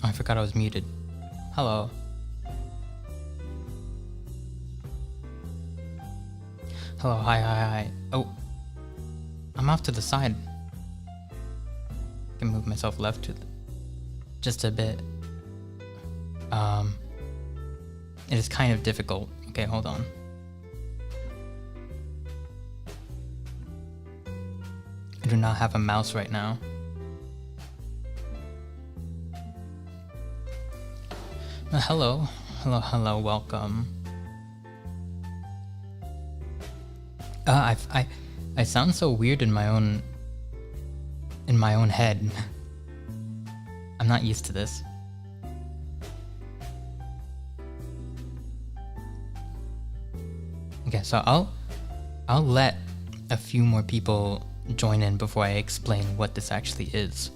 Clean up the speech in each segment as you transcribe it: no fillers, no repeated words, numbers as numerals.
I forgot I was muted. Hello. Hello, hi. Oh, I'm off to the side. I can move myself left to just a bit. It is kind of difficult. Okay, hold on. I do not have a mouse right now. Hello, welcome. I sound so weird in my own head. I'm not used to this. Okay, so I'll let a few more people join in before I explain what this actually is,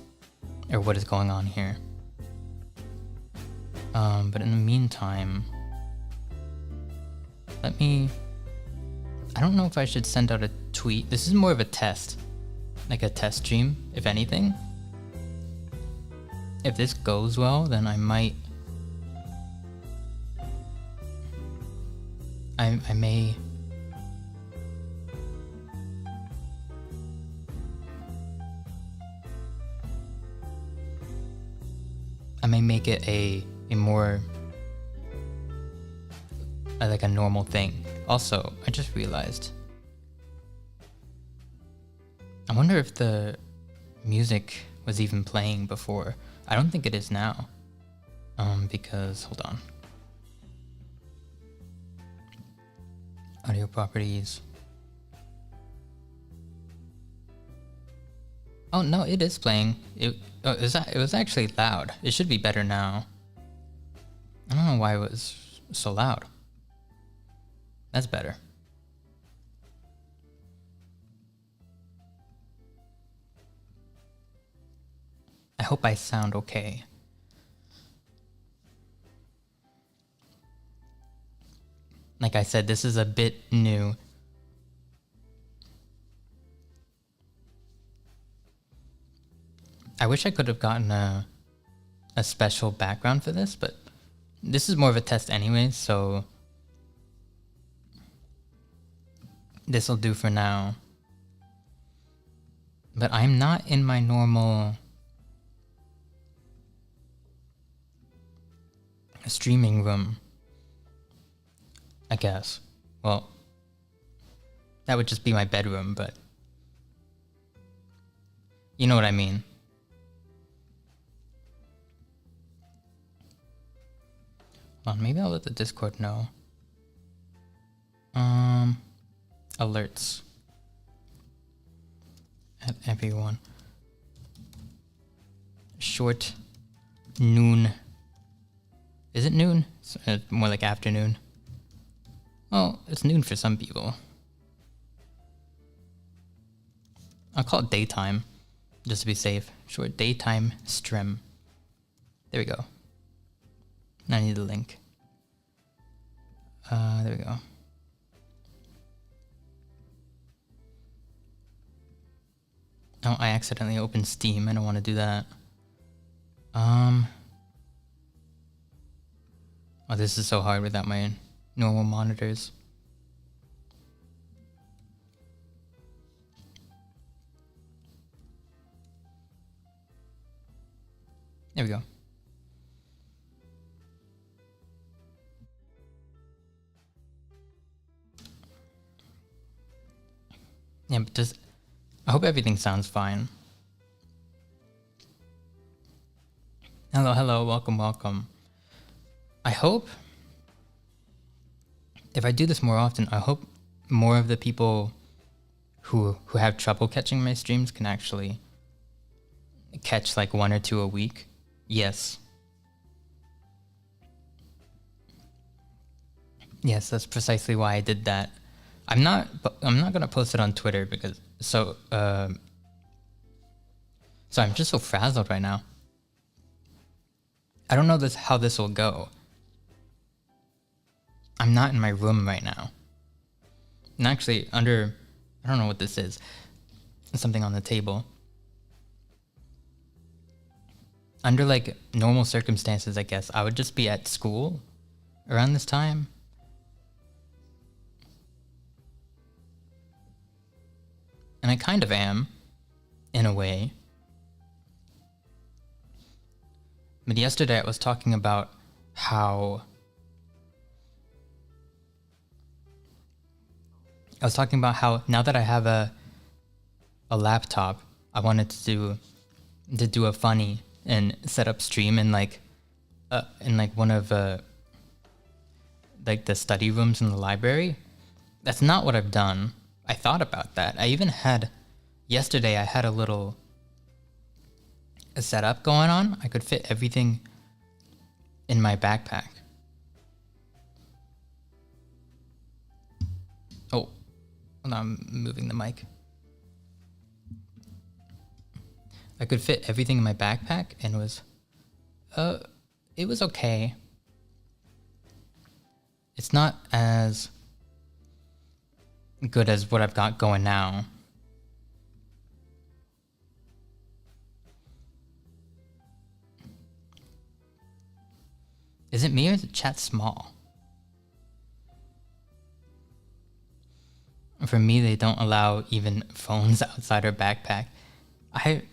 or what is going on here. But in the meantime, I don't know if I should send out a tweet. This is more of a test, like a test stream, if anything. If this goes well, then I may make it a more like a normal thing. Also, I just realized, I wonder if the music was even playing before. I don't think it is now. Because, hold on. Audio properties. Oh no, it is playing. It was actually loud. It should be better now. I don't know why it was so loud. That's better. I hope I sound okay. Like I said, this is a bit new. I wish I could have gotten a special background for this, but this is more of a test anyway, so this'll do for now. But I'm not in my normal streaming room, I guess. Well, that would just be my bedroom, but you know what I mean. Hold on, maybe I'll let the Discord know. Alerts. At everyone. Short noon. Is it noon? It's more like afternoon. Well, it's noon for some people. I'll call it daytime, just to be safe. Short daytime stream. There we go. Now I need the link. There we go. Oh, I accidentally opened Steam. I don't want to do that. Oh, this is so hard without my normal monitors. There we go. Yeah, but I hope everything sounds fine. Hello, welcome. I hope if I do this more often, I hope more of the people who have trouble catching my streams can actually catch like 1 or 2 a week. Yes, that's precisely why I did that. I'm not gonna post it on Twitter because so I'm just so frazzled right now. I don't know how this will go. I'm not in my room right now. And actually I don't know what this is. There's something on the table. under like normal circumstances, I guess I would just be at school around this time. And I kind of am, in a way. But yesterday I was talking about how now that I have a laptop, I wanted to do a funny and set up stream in like one of like the study rooms in the library. That's not what I've done. I thought about that. Yesterday I had a setup going on. I could fit everything in my backpack. Oh, hold on, I'm moving the mic. I could fit everything in my backpack, and it was okay. It's not as good as what I've got going now. Is it me or is the chat small? For me, they don't allow even phones outside our backpack. I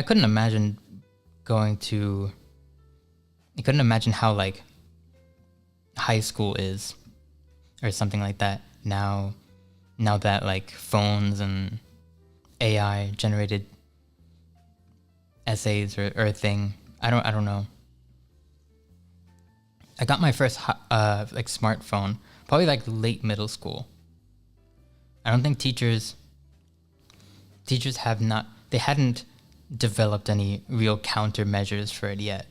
couldn't imagine I couldn't imagine how like high school is or something like that now that like phones and AI generated essays or a thing. I don't know. I got my first like smartphone probably like late middle school. I don't think teachers hadn't developed any real countermeasures for it yet.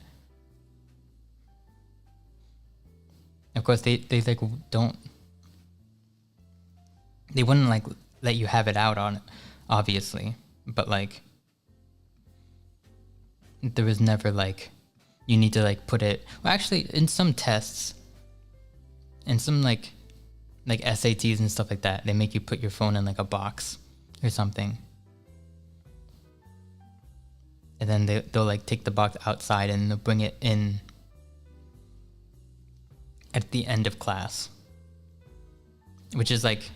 Of course, they wouldn't like let you have it out on it, obviously, but like there was never like you need to like put it. Well, actually, in some tests, in some like SATs and stuff like that, they make you put your phone in like a box or something, and then they'll like take the box outside and they'll bring it in at the end of class, which is like,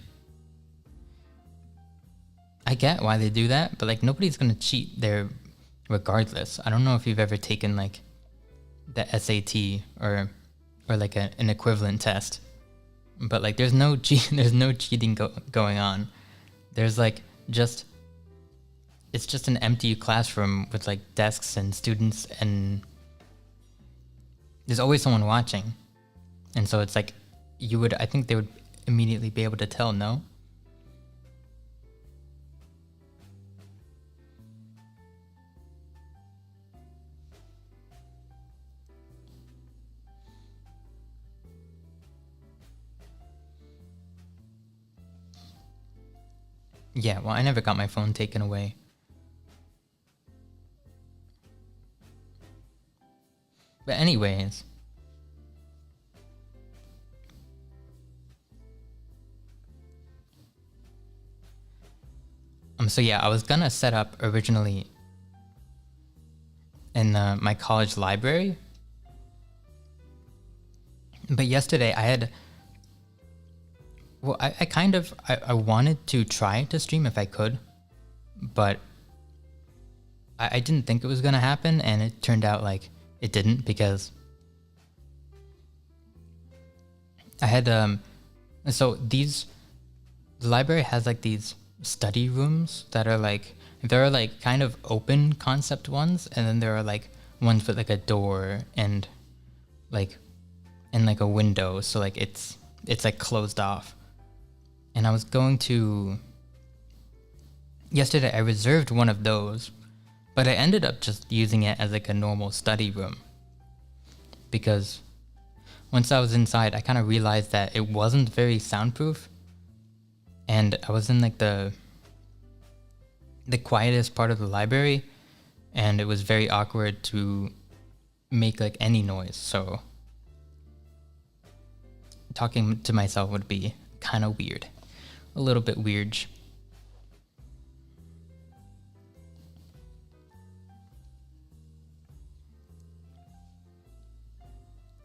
I get why they do that, but like nobody's gonna cheat there regardless. I don't know if you've ever taken like the SAT or like an equivalent test, but like there's no cheating going on. There's like it's just an empty classroom with like desks and students, and there's always someone watching. And so it's like I think they would immediately be able to tell, no? Yeah, well, I never got my phone taken away. But anyways, so yeah, I was gonna set up originally in my college library, but yesterday I wanted to try to stream if I could, but I didn't think it was gonna happen, and it turned out like it didn't, because I had the library has like these study rooms that are like, there are like kind of open concept ones, and then there are like ones with like a door and like a window, so like it's like closed off. And I was going to yesterday I reserved one of those, but I ended up just using it as like a normal study room, because once I was inside I kind of realized that it wasn't very soundproof, and I was in like the quietest part of the library, and it was very awkward to make like any noise, so talking to myself would be kind of weird, a little bit weird.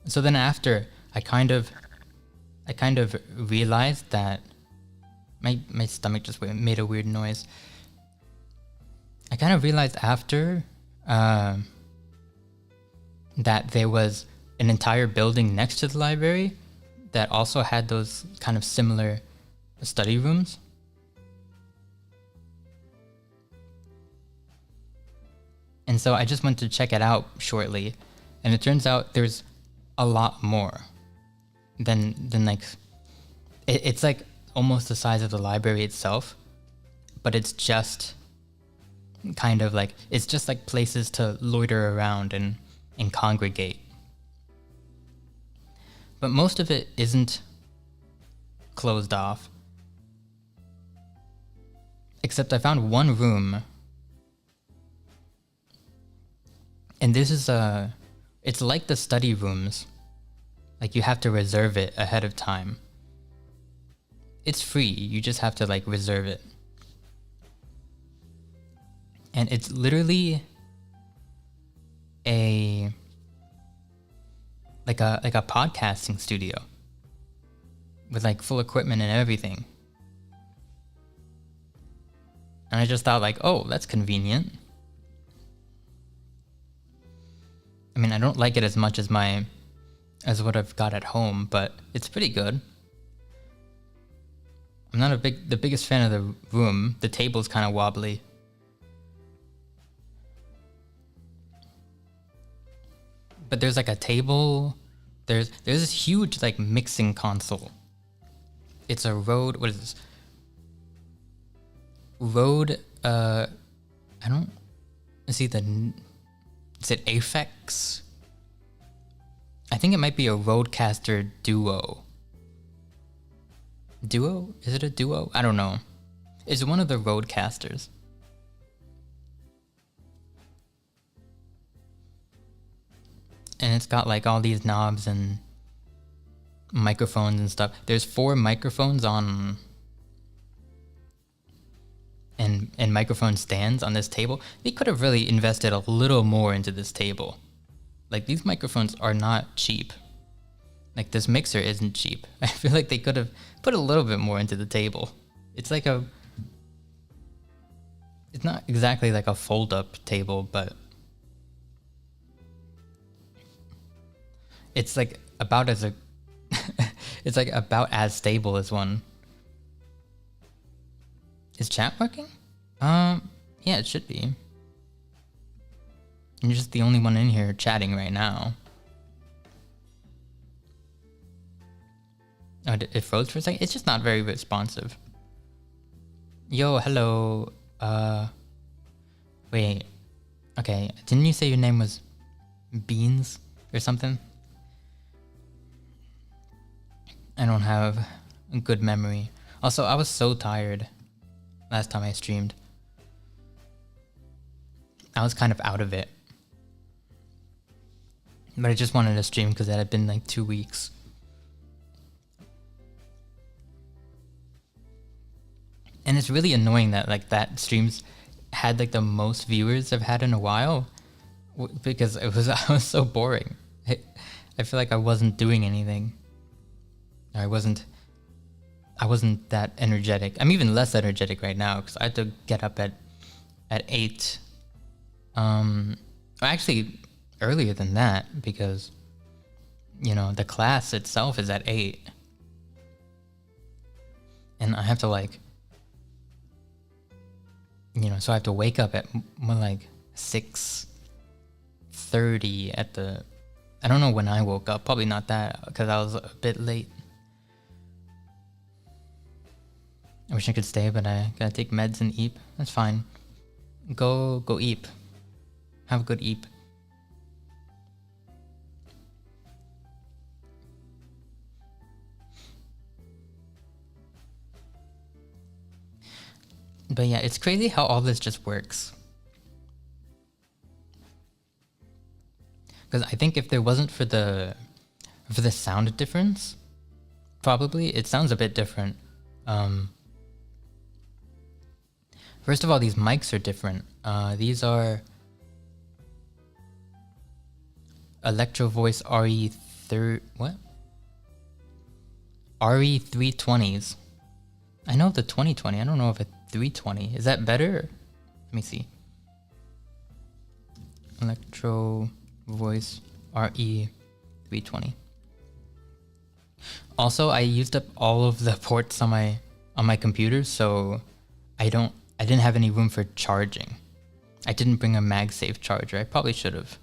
So then after, I kind of realized that my stomach just made a weird noise. I kind of realized after that there was an entire building next to the library that also had those kind of similar study rooms. And so I just went to check it out shortly, and it turns out there's a lot more than like it's like almost the size of the library itself, but it's just kind of like it's just like places to loiter around and congregate. But most of it isn't closed off, except I found one room, and this is it's like the study rooms. Like you have to reserve it ahead of time. It's free, you just have to like reserve it. And it's literally a podcasting studio with like full equipment and everything. And I just thought like, oh, that's convenient. I mean, I don't like it as much as what I've got at home, but it's pretty good. I'm not the biggest fan of the room. The table's kind of wobbly. But there's like a table. There's this huge like mixing console. It's a Rode. What is this? Rode. I don't see Is it Aphex? I think it might be a Rodecaster Duo. Duo? Is it a Duo? I don't know. It's one of the Rodecasters. And it's got like all these knobs and microphones and stuff. There's 4 microphones on and microphone stands on this table. They could have really invested a little more into this table. Like these microphones are not cheap. Like this mixer isn't cheap. I feel like they could have put a little bit more into the table. It's like it's not exactly like a fold-up table, but it's like about as it's like about as stable as one. Is chat working? Yeah, it should be. You're just the only one in here chatting right now. Oh, it froze for a second? It's just not very responsive. Yo, hello. Wait. Okay, didn't you say your name was Beans or something? I don't have a good memory. Also, I was so tired last time I streamed. I was kind of out of it. But I just wanted to stream because it had been like 2 weeks. And it's really annoying that like that streams had like the most viewers I've had in a while, because I was so boring. I feel like I wasn't doing anything. I wasn't that energetic. I'm even less energetic right now because I had to get up at 8. Actually earlier than that, because the class itself is at 8, and I have to like so I have to wake up at more like 6:30 at the. I don't know when I woke up. Probably not that, because I was a bit late. I wish I could stay, but I gotta take meds and eat. That's fine. Go eat. Have a good eat. But yeah, it's crazy how all this just works. Because I think if there wasn't for the sound difference, probably it sounds a bit different. First of all, these mics are different. These are Electro Voice what? RE320s. I know the 2020. I don't know if a 320. Is that better? Let me see. Electro Voice RE320. Also, I used up all of the ports on my computer, so I didn't have any room for charging. I didn't bring a MagSafe charger. I probably should have.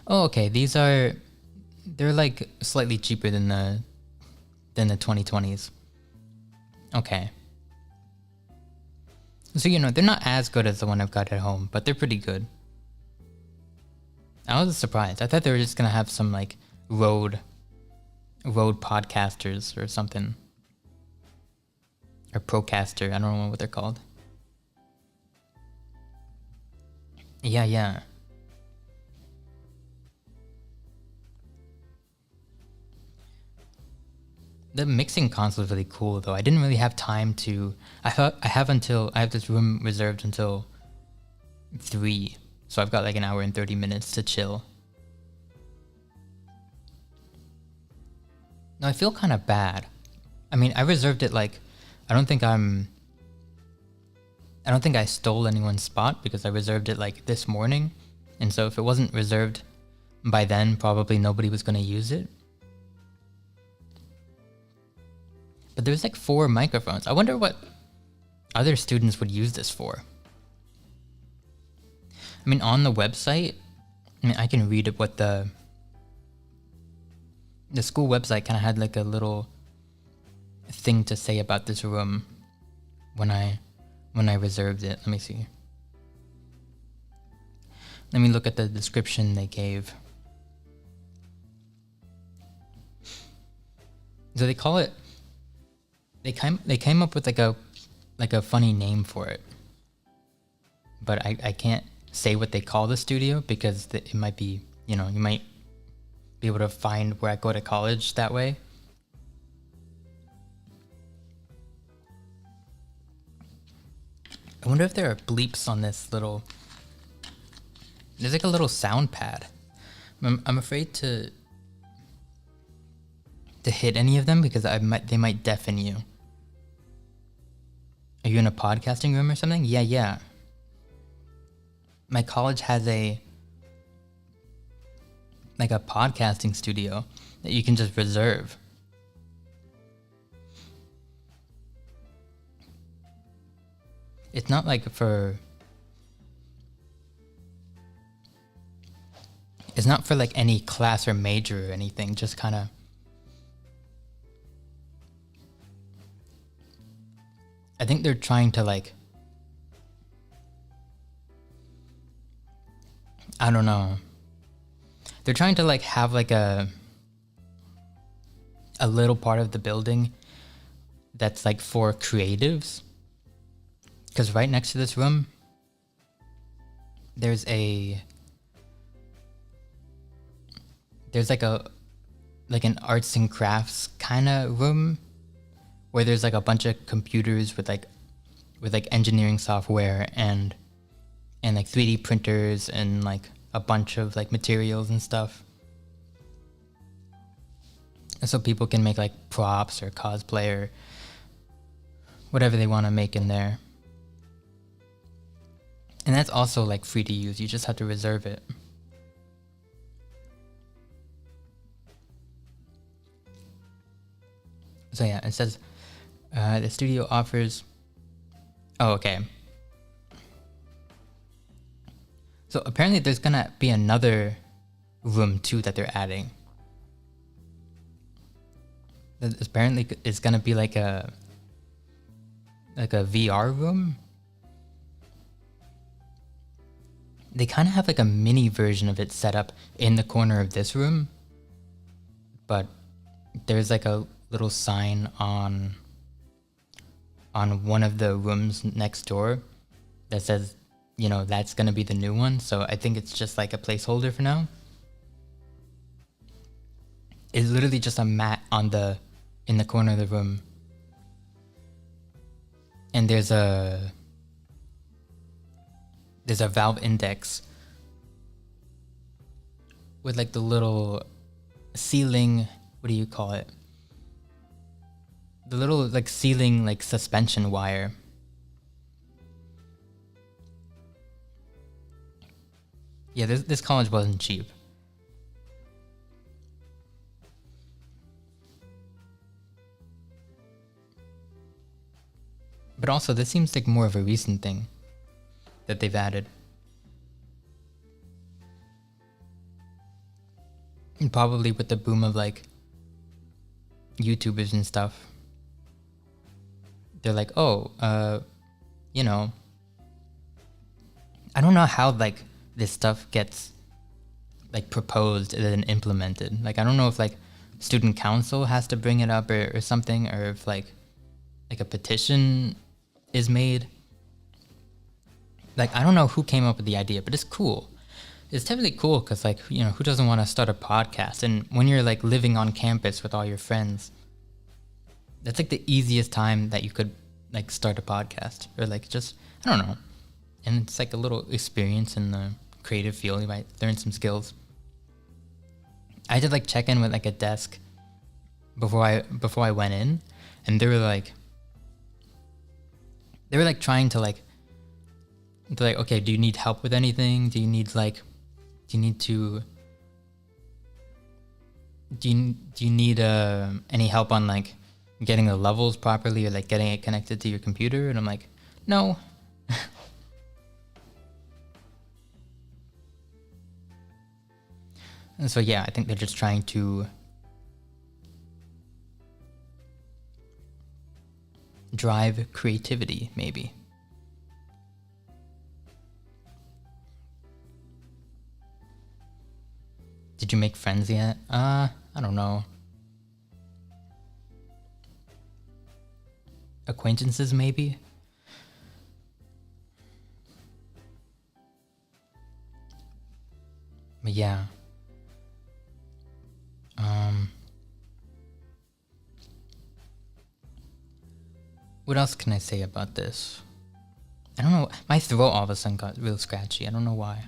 Oh, okay. They're like slightly cheaper than the 2020s. Okay. So, they're not as good as the one I've got at home, but they're pretty good. I was surprised. I thought they were just gonna have some like road podcasters or something. Or Procaster, I don't know what they're called. Yeah. The mixing console is really cool though. I didn't really have time to. I have this room reserved until 3, so I've got like an hour and 30 minutes to chill. No, I feel kind of bad. I mean, I reserved it like, I don't think I stole anyone's spot because I reserved it like this morning, and so if it wasn't reserved by then, probably nobody was going to use it. But there's like 4 microphones. I wonder what other students would use this for. I mean, on the website, I can read what the school website kind of had like a little thing to say about this room when I reserved it. Let me see. Let me look at the description they gave. So they call it. They came up with like a funny name for it, but I can't say what they call the studio because it might be, you might be able to find where I go to college that way. I wonder if there are bleeps on this little. There's like a little sound pad. I'm afraid to hit any of them because they might deafen you. Are you in a podcasting room or something? Yeah. My college has a podcasting studio that you can just reserve. It's not like it's not for like any class or major or anything, just kind of. I think they're trying to like, I don't know. They're trying to like have like a little part of the building that's like for creatives. Because right next to this room, there's like an arts and crafts kind of room where there's like a bunch of computers with engineering software and like 3D printers and like a bunch of like materials and stuff. And so people can make like props or cosplay or whatever they want to make in there. And that's also like free to use. You just have to reserve it. So yeah, it says the studio offers. Oh, okay. So apparently there's gonna be another room too that they're adding. Apparently it's gonna be like a VR room. They kind of have like a mini version of it set up in the corner of this room, but there's like a little sign on one of the rooms next door that says, that's gonna be the new one. So I think it's just like a placeholder for now. It's literally just a mat in the corner of the room, and there's a there's a valve index with like the little sealing, what do you call it? The little like sealing like suspension wire. Yeah, this college wasn't cheap. But also, this seems like more of a recent thing that they've added. And probably with the boom of like YouTubers and stuff. They're like, oh, you know, I don't know how like this stuff gets like proposed and then implemented. Like, I don't know if like student council has to bring it up or something, or if like a petition is made. Like, I don't know who came up with the idea, but it's cool. It's definitely cool because, like, you know, who doesn't want to start a podcast? And when you're like living on campus with all your friends, that's like the easiest time that you could like start a podcast, or like just, I don't know. And it's like a little experience in the creative field. You might learn some skills. I did like check in with like a desk before I went in, and they were like trying to like, they're like, okay, do you need help with anything? Do you need any help on like getting the levels properly, or like getting it connected to your computer? And I'm like, no. And so yeah, I think they're just trying to drive creativity, maybe. Did you make friends yet? I don't know. Acquaintances, maybe? But yeah. What else can I say about this? I don't know. My throat all of a sudden got real scratchy. I don't know why.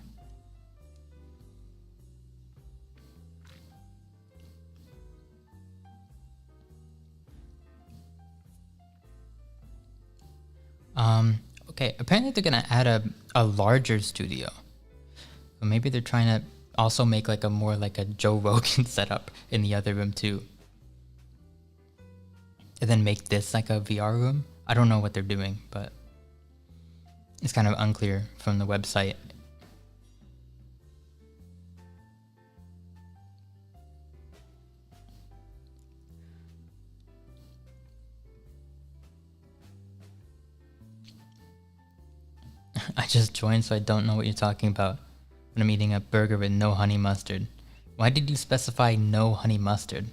Okay, apparently they're gonna add a larger studio. But maybe they're trying to also make like a more like a Joe Rogan setup in the other room too. And then make this like a VR room. I don't know what they're doing, but it's kind of unclear from the website. I just joined, so I don't know what you're talking about when I'm eating a burger with no honey mustard. Why did you specify no honey mustard?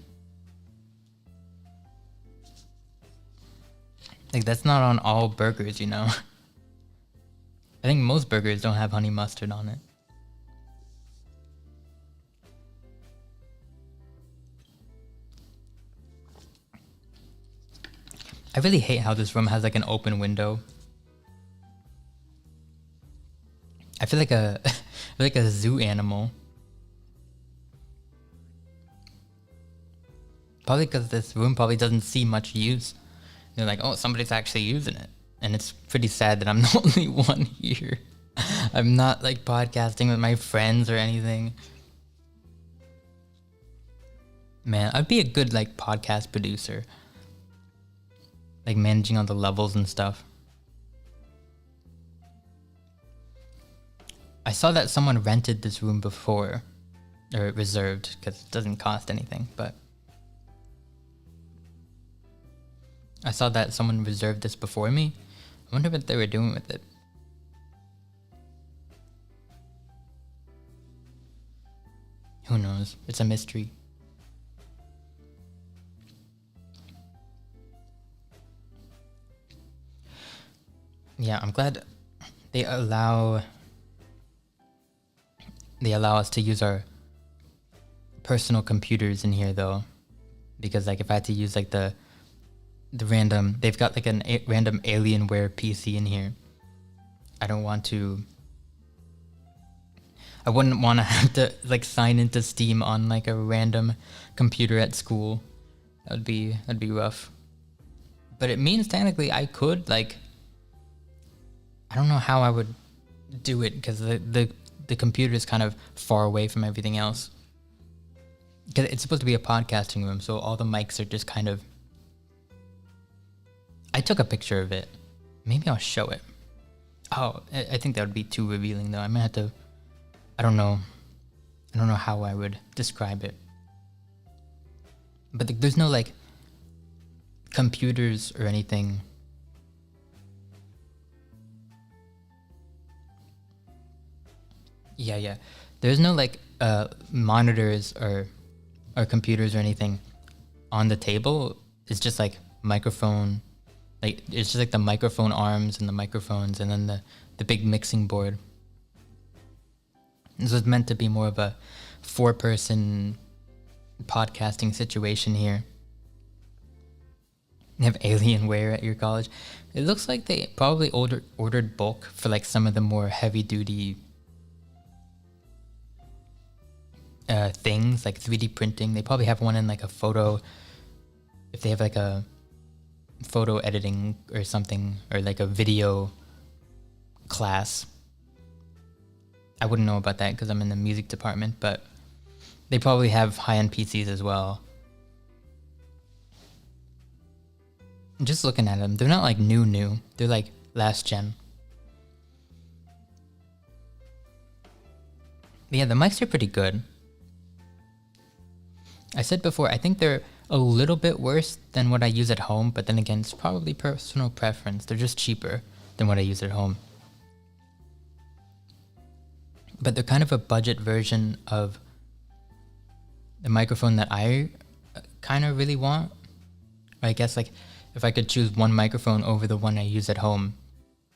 Like, that's not on all burgers, you know? I think most burgers don't have honey mustard on it. I really hate how this room has like an open window. I feel like a zoo animal. Probably because this room probably doesn't see much use. They're like, oh, somebody's actually using it. And it's pretty sad that I'm the only one here. I'm not like podcasting with my friends or anything. Man, I'd be a good like podcast producer. Like managing all the levels and stuff. I saw that someone rented this room before, or reserved, because it doesn't cost anything, but I saw that someone reserved this before me. I wonder what they were doing with it. Who knows? It's a mystery. Yeah, I'm glad they allow us to use our personal computers in here though, because like if I had to use like the random, they've got like random Alienware PC in here. I don't want to I wouldn't want to have to like sign into Steam on like a random computer at school. That'd be rough. But it means technically I could like, I don't know how I would do it because the computer is kind of far away from everything else. Because it's supposed to be a podcasting room, so all the mics are just kind of. I took a picture of it. Maybe I'll show it. Oh, I think that would be too revealing though. I might have to. I don't know. I don't know how I would describe it. But there's no like computers or anything. Yeah. There's no like monitors or computers or anything on the table. It's just like microphone. Like it's just like the microphone arms and the microphones and then the big mixing board. This was meant to be more of a 4-person podcasting situation here. You have Alienware at your college. It looks like they probably ordered bulk for like some of the more heavy duty things like 3D printing. They probably have one in like a photo, if they have like a photo editing or something, or like a video class. I wouldn't know about that because I'm in the music department, but they probably have high-end PCs as well. Just looking at them, they're not like new. They're like last gen. But yeah, the mics are pretty good. I said before, I think they're a little bit worse than what I use at home, but then again, it's probably personal preference. They're just cheaper than what I use at home. But they're kind of a budget version of the microphone that I kind of really want. I guess like if I could choose one microphone over the one I use at home,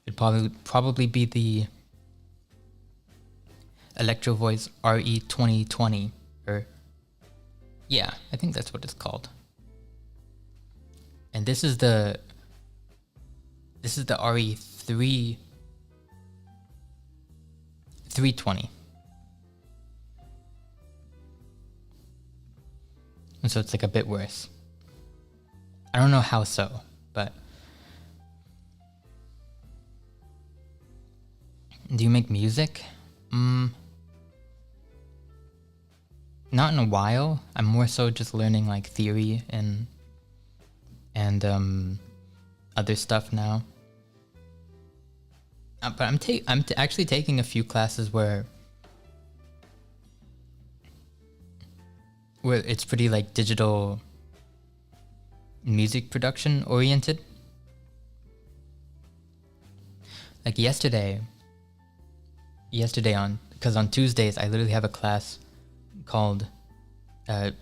it'd probably be the Electro Voice RE 2020, or yeah, I think that's what it's called. And this is the RE 320. And so it's like a bit worse. I don't know how so, but do you make music? Not in a while. I'm more so just learning like theory and other stuff now. But I'm actually taking a few classes where it's pretty like digital music production oriented. Like yesterday because on Tuesdays I literally have a class called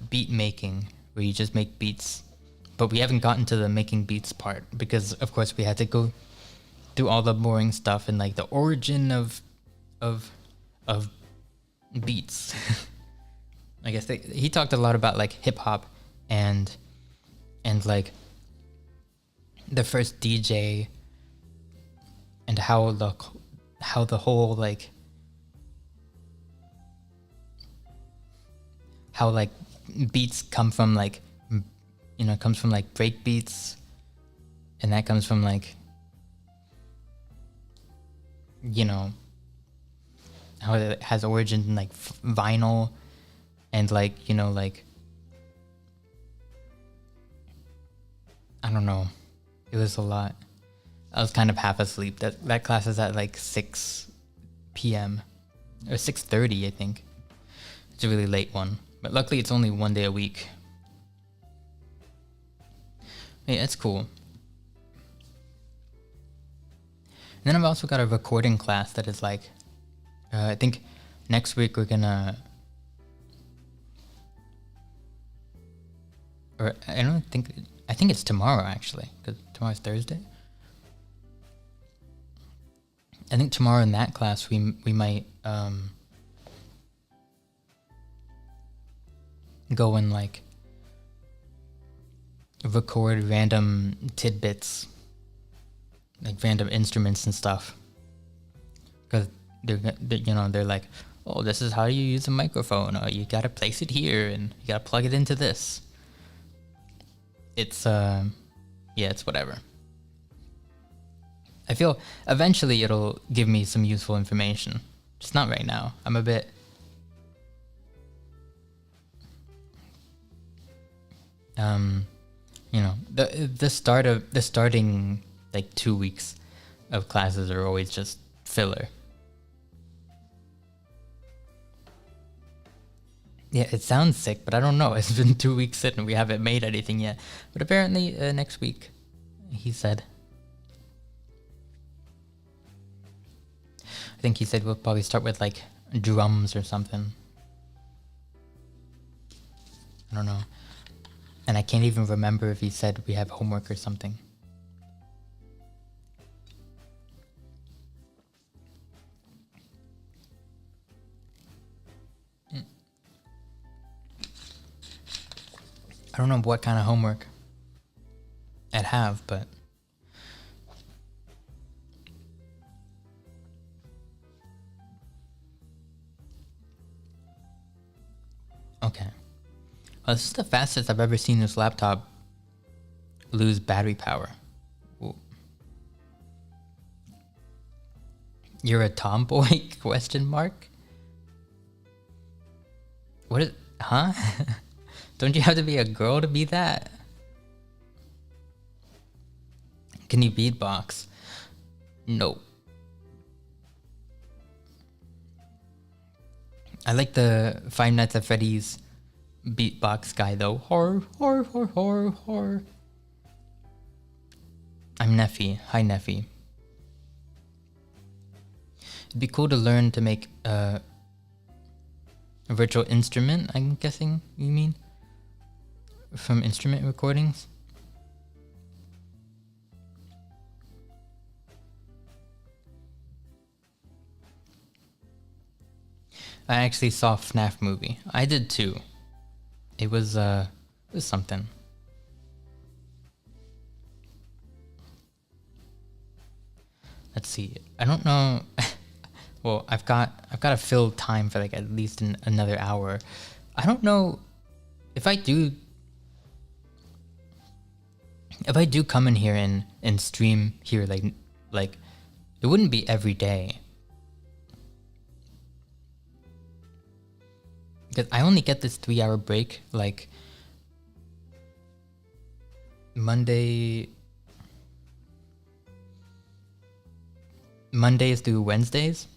beat making, where you just make beats, but we haven't gotten to the making beats part because of course we had to go through all the boring stuff and like the origin of beats. I guess he talked a lot about like hip hop and like the first DJ and how the whole like how like beats come from like, you know, comes from like break beats, and that comes from like, you know, how it has origin in like vinyl and like, you know, like I don't know, it was a lot. I was kind of half asleep. That class is at like 6 p.m. or 6:30, I think. It's a really late one. But luckily it's only one day a week. Yeah, it's cool. And then I've also got a recording class that is like, I think next week we're gonna, or I think it's tomorrow actually, because tomorrow's Thursday. I think tomorrow in that class we might go and like record random tidbits, like random instruments and stuff, because they're like, oh, this is how you use a microphone. Oh, you gotta place it here and you gotta plug it into this. It's yeah, it's whatever. I feel eventually it'll give me some useful information. Just not right now. I'm a bit... you know, the starting like 2 weeks of classes are always just filler. Yeah, it sounds sick, but I don't know. It's been 2 weeks in and we haven't made anything yet. But apparently next week, he said. I think he said we'll probably start with like drums or something. I don't know. And I can't even remember if he said we have homework or something. I don't know what kind of homework I'd have, but... Okay. Well, this is the fastest I've ever seen this laptop lose battery power. Ooh. You're a tomboy? Question mark? What is... Huh? Don't you have to be a girl to be that? Can you beatbox? No. I like the Five Nights at Freddy's beatbox guy though. Hor, hor, hor, hor, hor. I'm Neffy. Hi, Neffy. It'd be cool to learn to make a virtual instrument, I'm guessing you mean? From instrument recordings? I actually saw FNAF movie. I did too. It was something. Let's see. I don't know. Well, I've got to fill time for like at least another hour. I don't know if I do come in here and stream here like it wouldn't be every day. Because I only get this 3-hour break like Mondays through Wednesdays.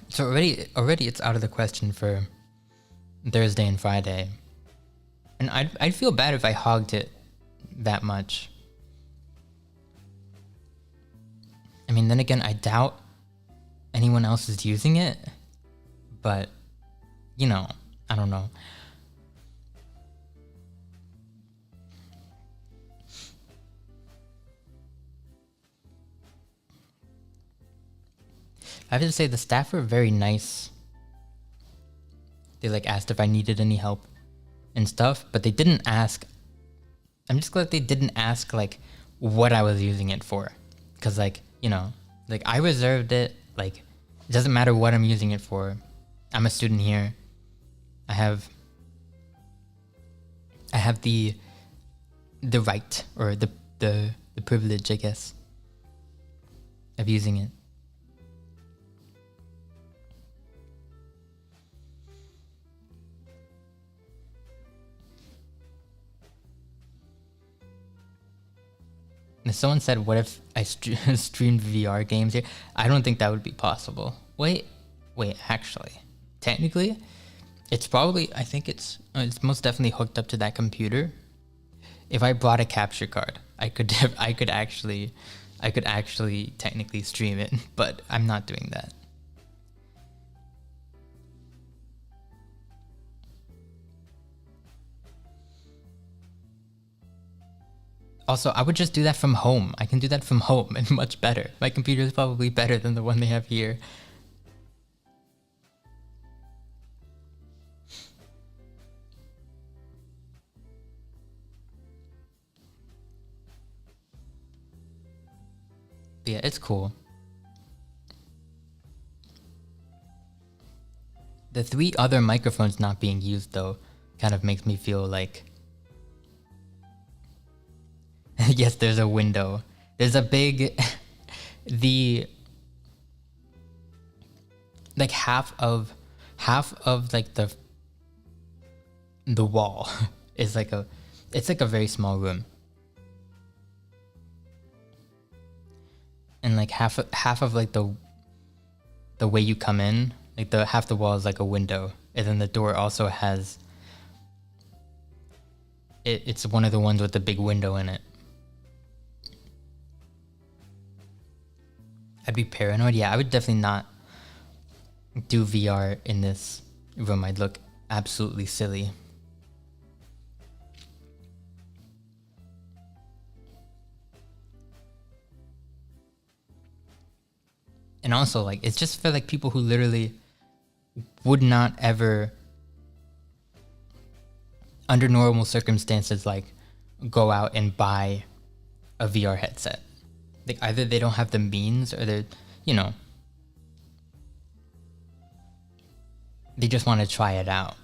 So already it's out of the question for Thursday and Friday. And I'd feel bad if I hogged it that much. I mean, then again, I doubt anyone else is using it. But, you know, I don't know. I have to say the staff were very nice. They like asked if I needed any help and stuff, but they didn't ask. I'm just glad they didn't ask like what I was using it for. Cause like, you know, like I reserved it, like it doesn't matter what I'm using it for. I'm a student here. I have the right or the privilege, I guess, of using it. Someone said, what if I streamed VR games here? I don't think that would be possible. Wait, actually. Technically, it's probably, I think it's most definitely hooked up to that computer. If I brought a capture card, I could actually technically stream it, but I'm not doing that. Also, I would just do that from home. I can do that from home and much better. My computer is probably better than the one they have here. But yeah, it's cool. The 3 other microphones not being used though kind of makes me feel like yes, there's a window. There's a big the like half of like the wall is like it's like a very small room. And like half of like the way you come in, like the half the wall is like a window, and then the door also has it's one of the ones with the big window in it. I'd be paranoid. Yeah, I would definitely not do VR in this room. I'd look absolutely silly. And also, like, it's just for like people who literally would not ever, under normal circumstances, like go out and buy a VR headset. Like either they don't have the means or they're, you know, they just want to try it out.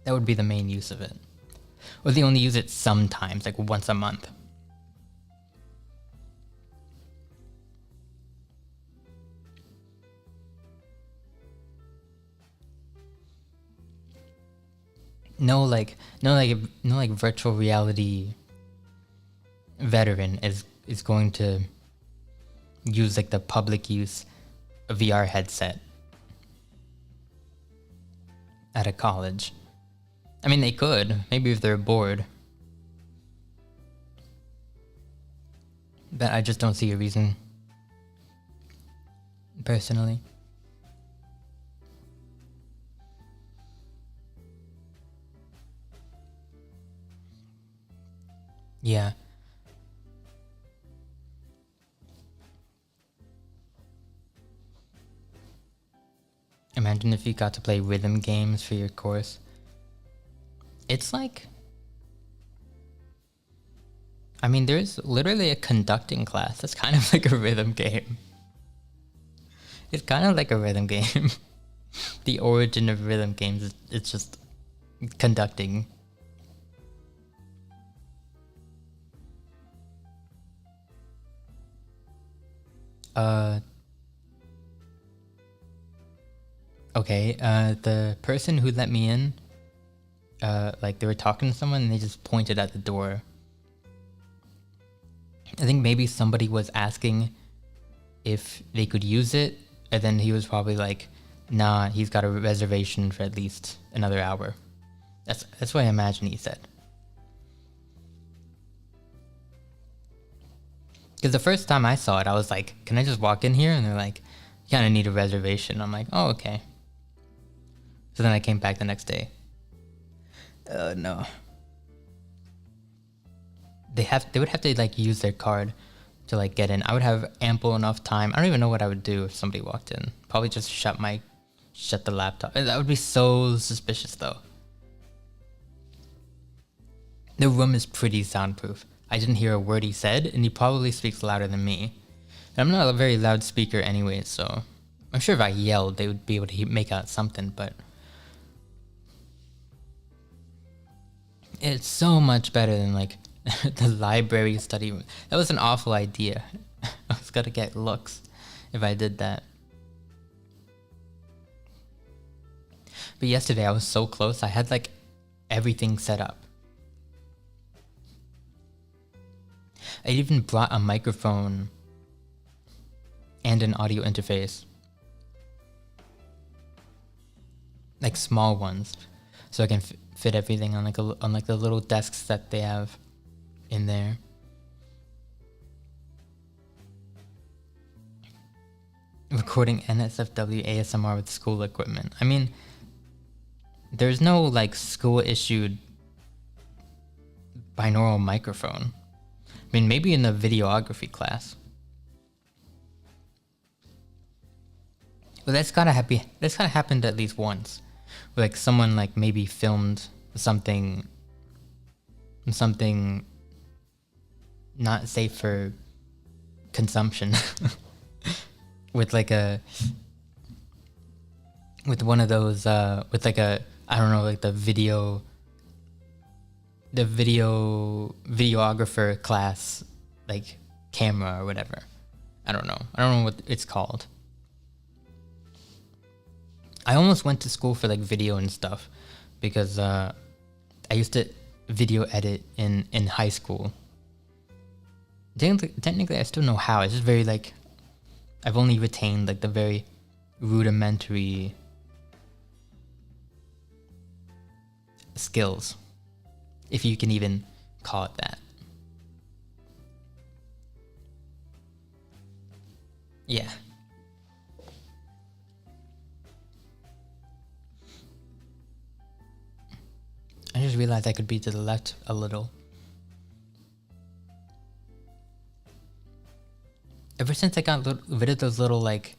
That would be the main use of it. Or they only use it sometimes, like once a month. No virtual reality veteran is going to use like the public use VR headset at a college. I mean, they could, maybe if they're bored. But I just don't see a reason, personally. Yeah. Imagine if you got to play rhythm games for your course. It's like, I mean, there's literally a conducting class. That's kind of like a rhythm game. It's kind of like a rhythm game. The origin of rhythm games, it's just conducting. Okay, the person who let me in, like they were talking to someone and they just pointed at the door. I think maybe somebody was asking if they could use it, and then he was probably like, nah, he's got a reservation for at least another hour. That's what I imagine he said. Because the first time I saw it, I was like, can I just walk in here? And they're like, you kind of need a reservation. I'm like, oh, okay. So then I came back the next day. No. They would have to like use their card to like get in. I would have ample enough time. I don't even know what I would do if somebody walked in. Probably just shut the laptop. That would be so suspicious though. The room is pretty soundproof. I didn't hear a word he said, and he probably speaks louder than me. And I'm not a very loud speaker anyway, so I'm sure if I yelled, they would be able to make out something, but it's so much better than like the library study room. That was an awful idea. I was gonna get looks if I did that. But yesterday I was so close, I had like everything set up. I even brought a microphone and an audio interface. Like small ones. So I can fit everything on like the little desks that they have in there. Recording NSFW ASMR with school equipment. I mean, there's no like school issued binaural microphone. I mean, maybe in the videography class. But that's gotta happened at least once. Where, like someone like maybe filmed something not safe for consumption with like a with one of those with like a, I don't know, like the videographer class, like camera or whatever. I don't know what it's called. I almost went to school for like video and stuff because I used to video edit in high school. Technically I still know how. It's just very like, I've only retained like the very rudimentary skills, if you can even call it that. Yeah. I just realized I could be to the left a little. Ever since I got rid of those little like,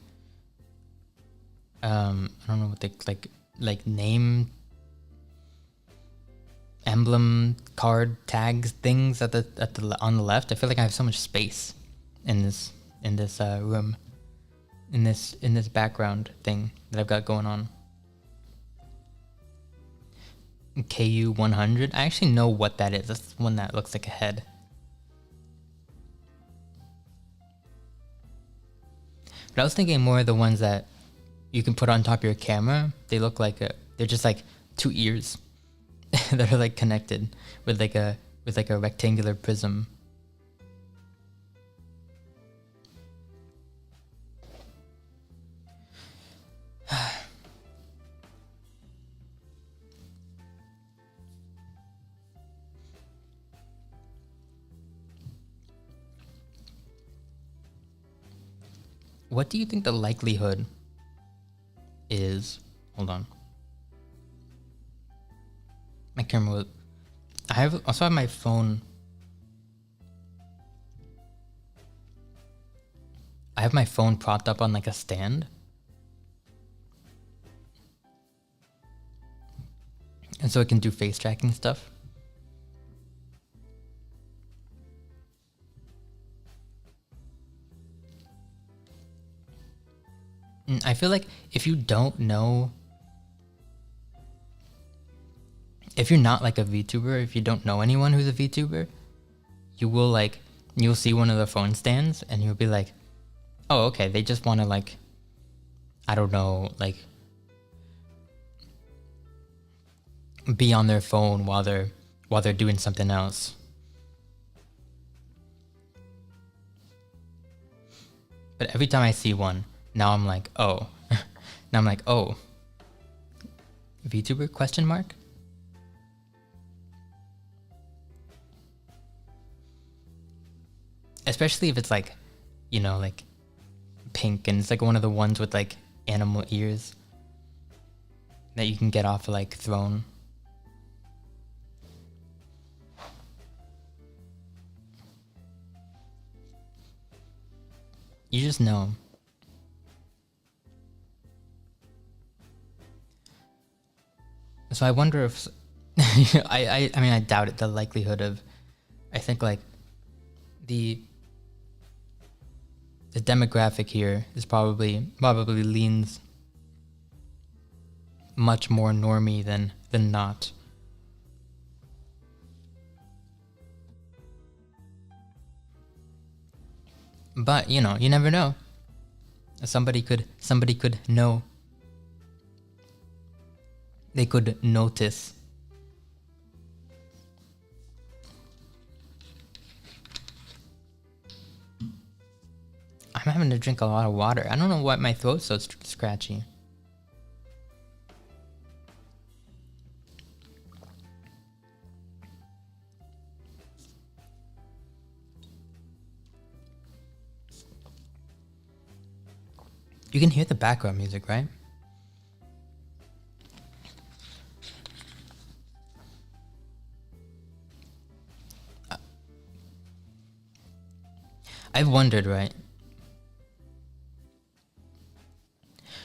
I don't know what they like name emblem card tags things at the on the left, I feel like I have so much space in this room, in this background thing that I've got going on. KU 100. I actually know what that is. That's the one that looks like a head. But I was thinking more of the ones that you can put on top of your camera. They look like they're just like two ears that are like connected with like a rectangular prism. What do you think the likelihood is? Hold on. My camera. I also have my phone. I have my phone propped up on like a stand. And so it can do face tracking stuff. I feel like if you don't know, if you're not like a VTuber, if you don't know anyone who's a VTuber, you'll see one of the phone stands and you'll be like, oh, okay, they just want to like, I don't know, like be on their phone while they're doing something else. But every time I see one, now I'm like, oh. VTuber question mark? Especially if it's like, you know, like pink and it's like one of the ones with like animal ears that you can get off of like Throne. You just know. So I wonder if I mean I doubt it. The likelihood of, I think like the demographic here is probably leans much more normie than not. But you know, you never know. Somebody could know. They could notice. I'm having to drink a lot of water. I don't know why my throat's so scratchy. You can hear the background music, right? I've wondered, right?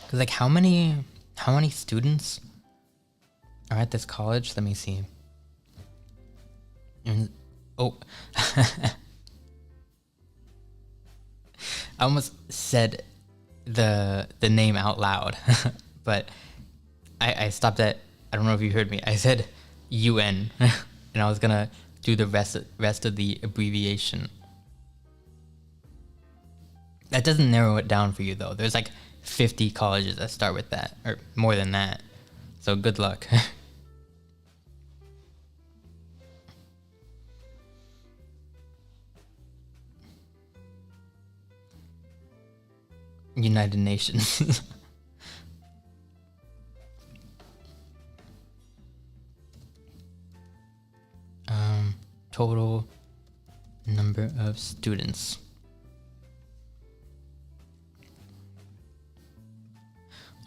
Cause like how many students are at this college? Let me see. Oh, I almost said the name out loud, but I stopped at, I don't know if you heard me, I said UN and I was gonna do the rest of the abbreviation. That doesn't narrow it down for you though. There's like 50 colleges that start with that, or more than that. So good luck. United Nations. Total number of students.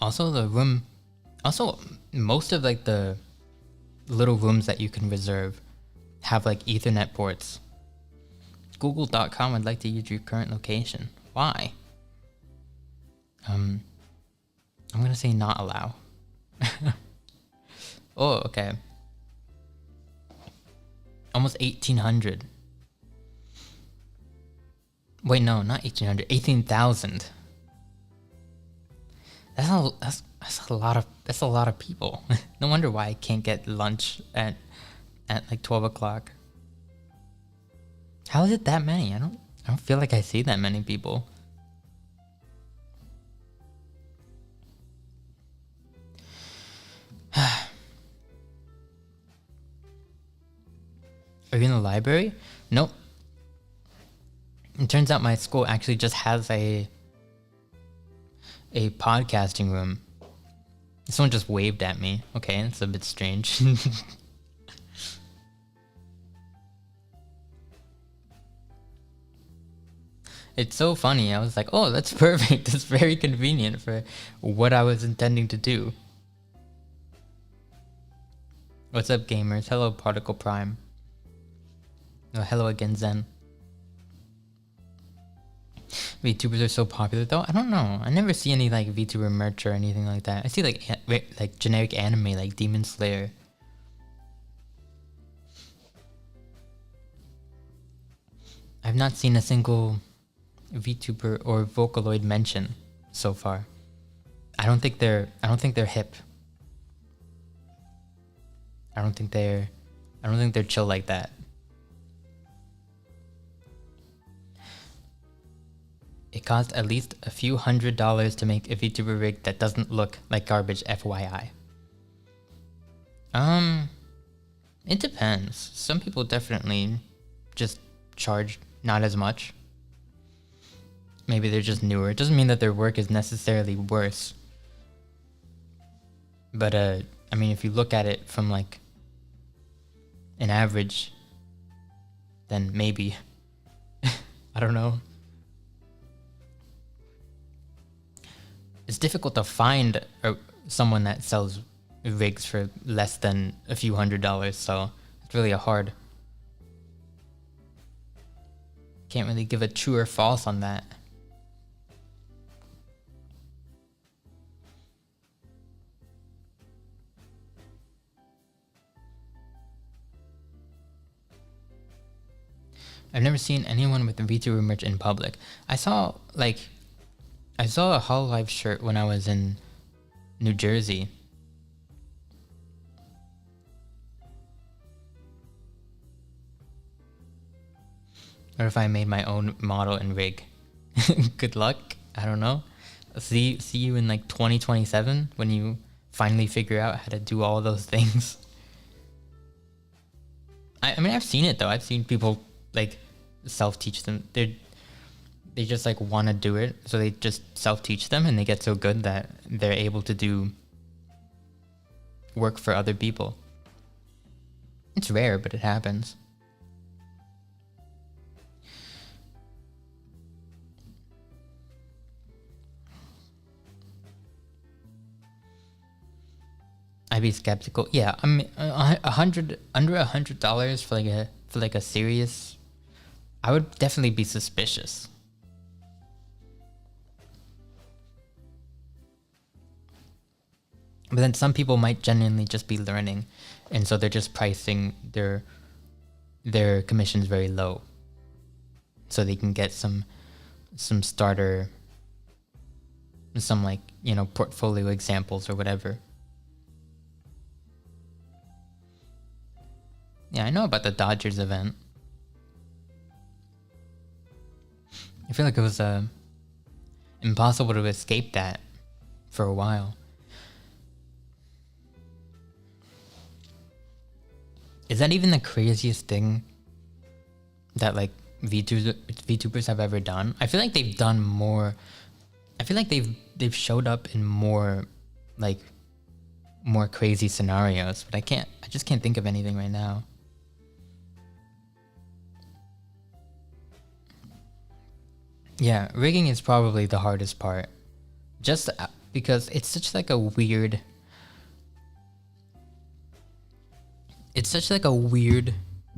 Also most of like the little rooms that you can reserve have like Ethernet ports. Google.com would like to use your current location. Why? I'm gonna say not allow. Oh, okay. Almost 1,800. Wait, no, not 1,800. 18,000. That's a lot of people. No wonder why I can't get lunch at like 12 o'clock. How is it that many? I don't feel like I see that many people. Are you in the library? Nope. It turns out my school actually just has a podcasting room. Someone just waved at me. Okay, it's a bit strange. It's so funny. I was like, oh, that's perfect. It's very convenient for what I was intending to do. What's up, gamers? Hello, Particle Prime. Oh, hello again, Zen. VTubers are so popular though. I don't know. I never see any like VTuber merch or anything like that. I see like generic anime like Demon Slayer. I've not seen a single VTuber or Vocaloid mention so far. I don't think they're hip. I don't think they're chill like that. It costs at least a few $100s to make a VTuber rig that doesn't look like garbage, FYI. It depends. Some people definitely just charge not as much. Maybe they're just newer. It doesn't mean that their work is necessarily worse. But I mean, if you look at it from like an average, then maybe. I don't know. It's difficult to find someone that sells rigs for less than a few $100s, so it's really hard. Can't really give a true or false on that. I've never seen anyone with VTuber merch in public. I saw a Hololive shirt when I was in New Jersey. What if I made my own model and rig? Good luck. I don't know. See you in like 2027 when you finally figure out how to do all those things. I mean, I've seen it though. I've seen people like self-teach them. They just like want to do it, so they just self-teach them and they get so good that they're able to do work for other people. It's rare, but it happens. I'd be skeptical. Yeah, I mean, under $100 for like a serious, I would definitely be suspicious. But then some people might genuinely just be learning, and so they're just pricing their commissions very low, so they can get some starter some like, portfolio examples or whatever. Yeah, I know about the Dodgers event. I feel like it was impossible to escape that for a while. Is that even the craziest thing that like VTubers have ever done? I feel like they've done more. I feel like they've showed up in more crazy scenarios, but I just can't think of anything right now. Yeah, rigging is probably the hardest part. Just because it's such like a weird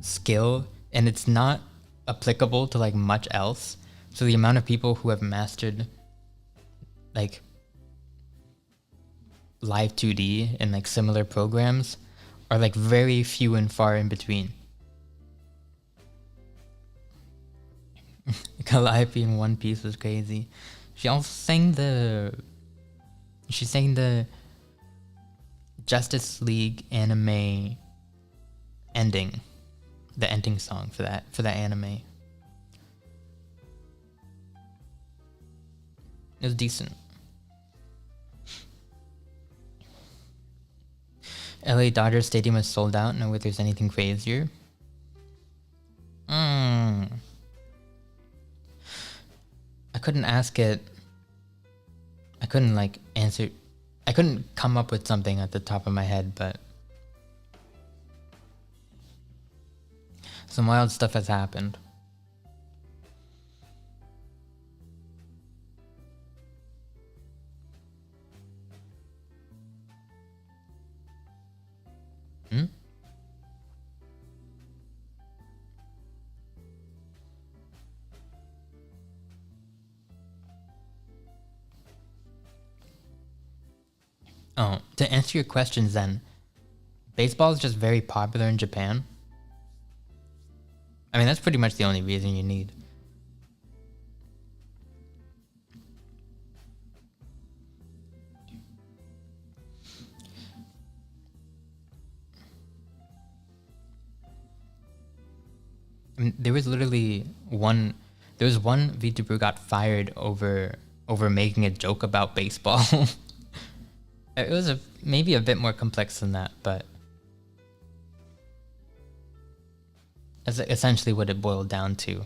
skill, and it's not applicable to like much else. So the amount of people who have mastered like live 2D and like similar programs are like very few and far in between. Calliope in One Piece was crazy. She also sang the Justice League anime ending, the ending song for that anime. It was decent. LA Dodgers Stadium is sold out. No way there's anything crazier. I couldn't ask it. I couldn't like answer. I couldn't come up with something at the top of my head, but some wild stuff has happened. Oh, to answer your questions then, baseball is just very popular in Japan. I mean, that's pretty much the only reason you need. I mean, there was one VTuber who got fired over making a joke about baseball. It was maybe a bit more complex than that, but that's essentially what it boiled down to.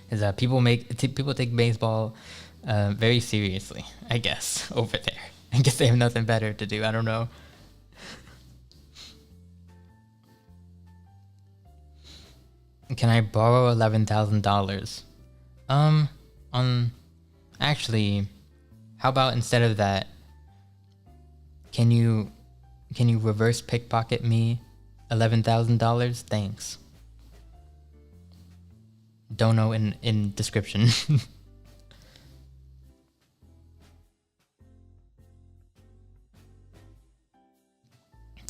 Is that people take baseball very seriously, I guess, over there. I guess they have nothing better to do. I don't know. Can I borrow $11,000? Actually, how about instead of that, can you reverse pickpocket me $11,000? Thanks. Dono in description.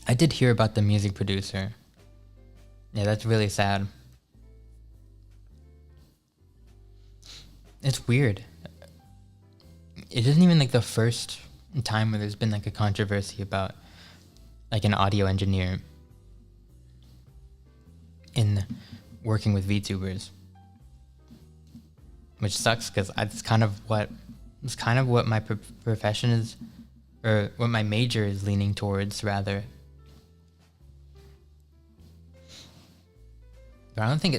I did hear about the music producer. Yeah, that's really sad. It's weird. It isn't even like the first time where there's been like a controversy about like an audio engineer in working with VTubers, which sucks because it's kind of what my profession is, or what my major is leaning towards rather. But I don't think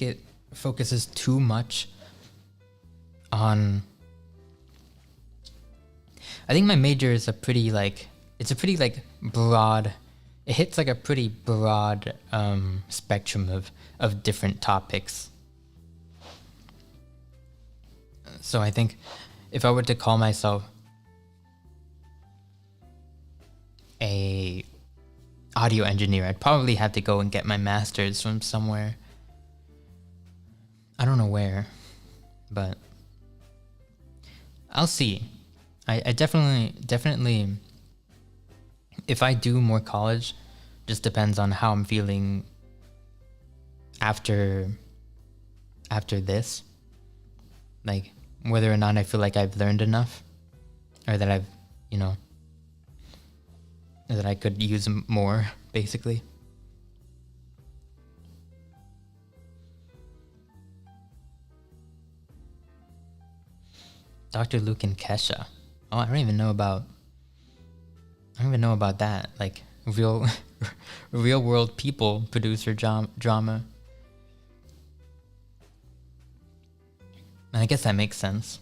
it focuses too much on. I think my major is a pretty broad. It hits like a pretty broad spectrum of different topics. So I think if I were to call myself a audio engineer, I'd probably have to go and get my master's from somewhere. I don't know where, but I'll see. I definitely, if I do more college, just depends on how I'm feeling after this. like whether or not I feel like I've learned enough, or that I've, you know, that I could use more, basically. Dr. Luke and Kesha. Oh, I don't even know about that. Like real real world people producer drama. And I guess that makes sense.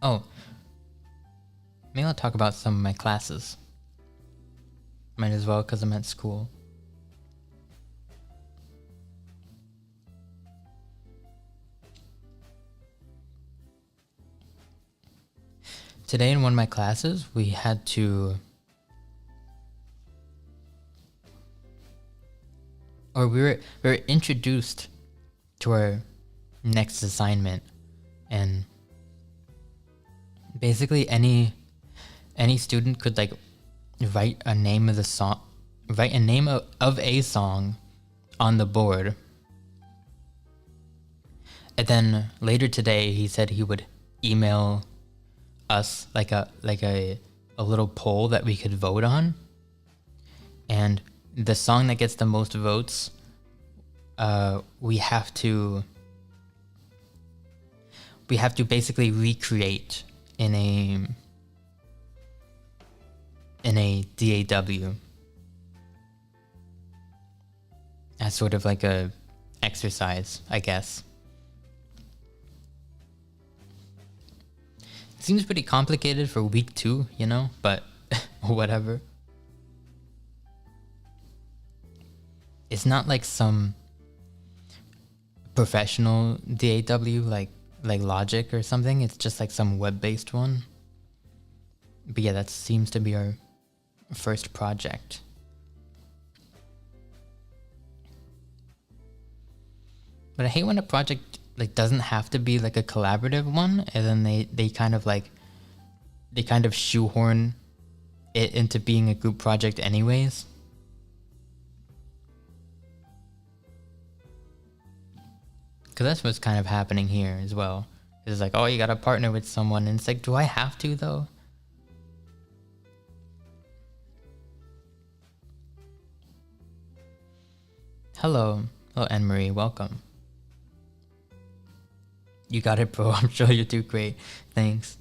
Oh, maybe I'll talk about some of my classes. Might as well, because I'm at school. Today in one of my classes, we had to, or we were introduced to our next assignment, and basically any student could like write a name of the song, write a name of a song on the board. And then later today, he said he would email us like a little poll that we could vote on, and the song that gets the most votes, we have to basically recreate in a DAW as sort of like a exercise, I guess. It seems pretty complicated for week 2, you know, but whatever. It's not like some professional DAW like Logic or something. It's just like some web-based one. But yeah, that seems to be our first project. But I hate when a project like doesn't have to be like a collaborative one, and then they kind of shoehorn it into being a group project anyways. Because that's what's kind of happening here as well. It's like, oh, you gotta partner with someone, and it's like, do I have to though? Hello, Anne-Marie, welcome. You got it, bro. I'm sure you do great. Thanks.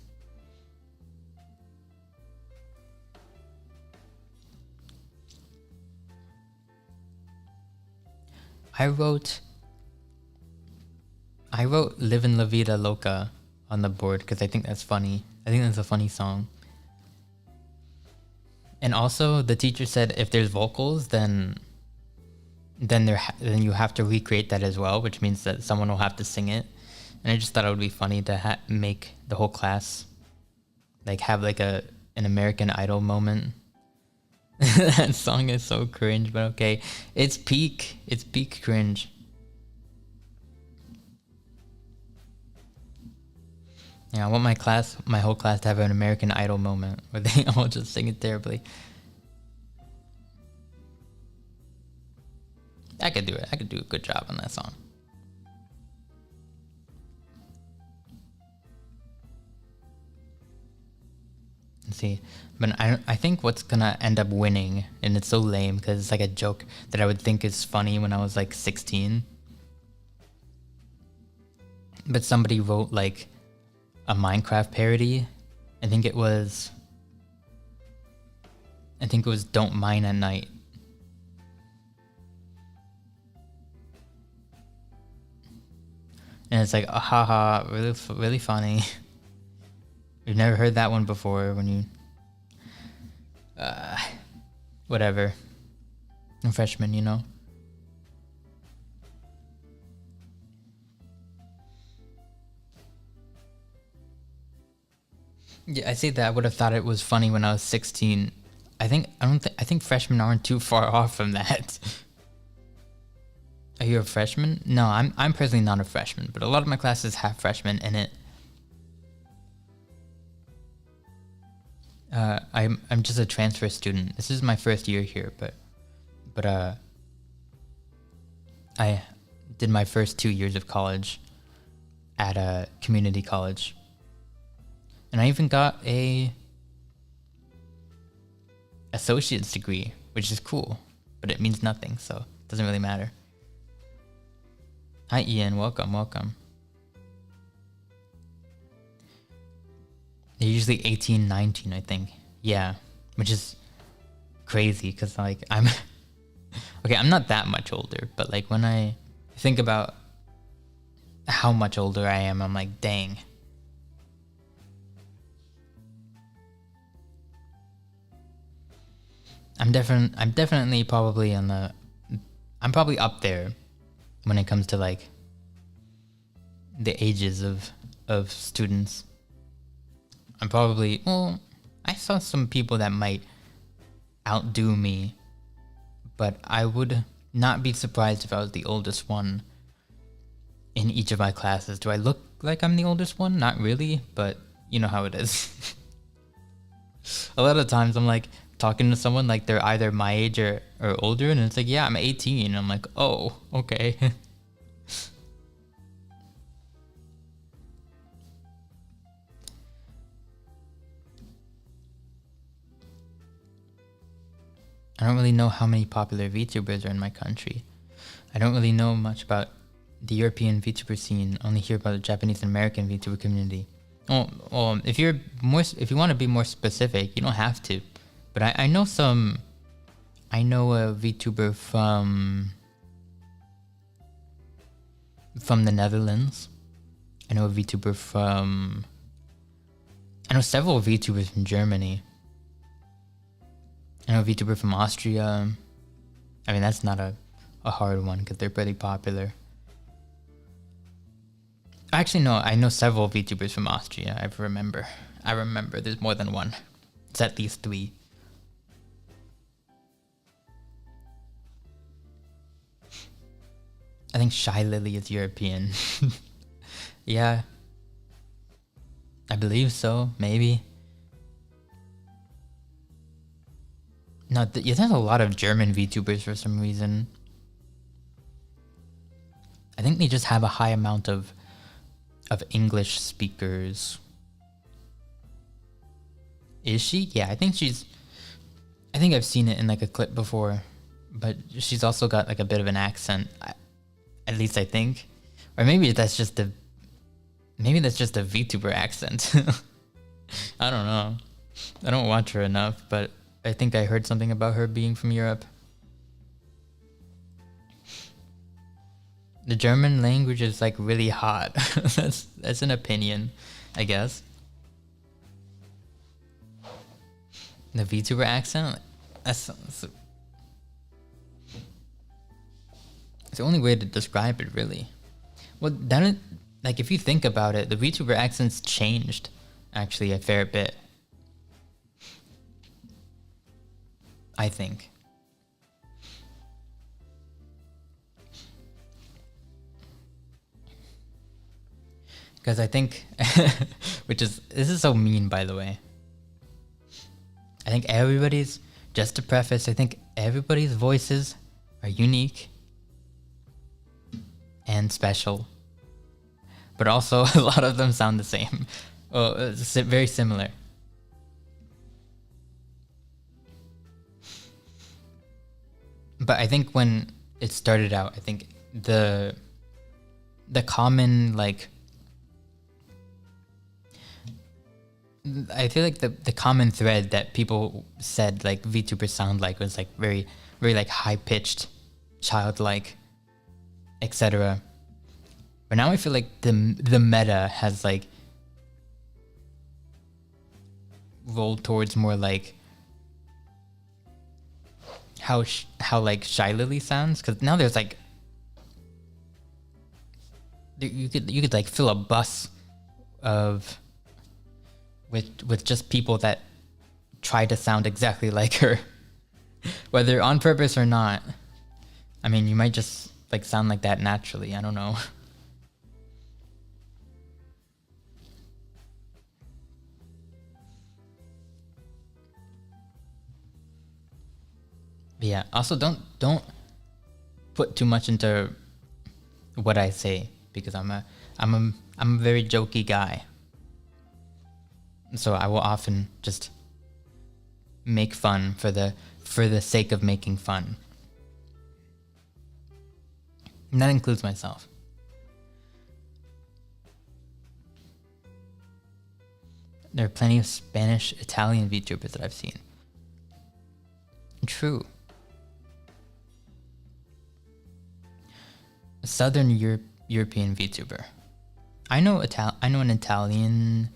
I wrote Livin' La Vida Loca on the board because I think that's funny. I think that's a funny song. And also, the teacher said if there's vocals, then you have to recreate that as well, which means that someone will have to sing it. And I just thought it would be funny to make the whole class like have like an American Idol moment. That song is so cringe, but okay. It's peak cringe. Yeah, I want my whole class to have an American Idol moment where they all just sing it terribly. I could do it. I could do a good job on that song. Let's see, but I think what's gonna end up winning, and it's so lame because it's like a joke that I would think is funny when I was like 16. But somebody wrote like a Minecraft parody. I think it was Don't Mine at Night. And it's like, oh, haha, really funny. We've never heard that one before when you... whatever. I'm a freshman, you know? Yeah, I say that I would have thought it was funny when I was 16. I think freshmen aren't too far off from that. Are you a freshman? No, I'm personally not a freshman, but a lot of my classes have freshmen in it. I'm just a transfer student. This is my first year here, but I did my first 2 years of college at a community college, and I even got a associate's degree, which is cool, but it means nothing, so it doesn't really matter. Hi Ian, welcome. They're usually 18, 19, I think. Yeah, which is crazy because like I'm okay, I'm not that much older, but like when I think about how much older I am, I'm like, dang. I'm definitely probably I'm probably up there when it comes to like the ages of students. I'm probably, well, I saw some people that might outdo me, but I would not be surprised if I was the oldest one in each of my classes. Do I look like I'm the oldest one? Not really, but you know how it is. A lot of times I'm like talking to someone like they're either my age or older, and it's like, yeah, I'm 18. And I'm like, oh, okay. I don't really know how many popular VTubers are in my country. I don't really know much about the European VTuber scene. Only hear about the Japanese and American VTuber community. Well, if you want to be more specific, you don't have to. But I know a VTuber from the Netherlands. I know several VTubers from Germany. I know a VTuber from Austria. I mean, that's not a hard one because they're pretty popular. Actually, no, I know several VTubers from Austria. I remember. There's more than one. It's at least 3. I think Shy Lily is European. Yeah. I believe so, maybe. No, there's a lot of German VTubers for some reason. I think they just have a high amount of English speakers. Is she? Yeah, I think I've seen it in like a clip before, but she's also got like a bit of an accent. At least I think, or maybe that's just a VTuber accent. I don't know. I don't watch her enough, but I think I heard something about her being from Europe. The German language is like really hot. That's an opinion, I guess. The VTuber accent? That's the only way to describe it, really. Well, like if you think about it, the VTuber accent's changed actually a fair bit. I think. Because I think, this is so mean, by the way. I think just to preface, I think everybody's voices are unique and special, but also a lot of them sound the same. Well, it's very similar. But I think when it started out, I think the common, like, I feel like the common thread that people said like VTubers sound like was like very, very like high pitched, childlike, etc. But now I feel like the meta has like rolled towards more like how like Shy Lily sounds, because now there's like you could like fill a bus of with just people that try to sound exactly like her, whether on purpose or not. I mean, you might just like sound like that naturally. I don't know. But yeah. Also, don't put too much into what I say, because I'm a very jokey guy. So I will often just make fun for the sake of making fun. And that includes myself. There are plenty of Spanish, Italian VTubers that I've seen. True. Southern European VTuber. I know an Italian.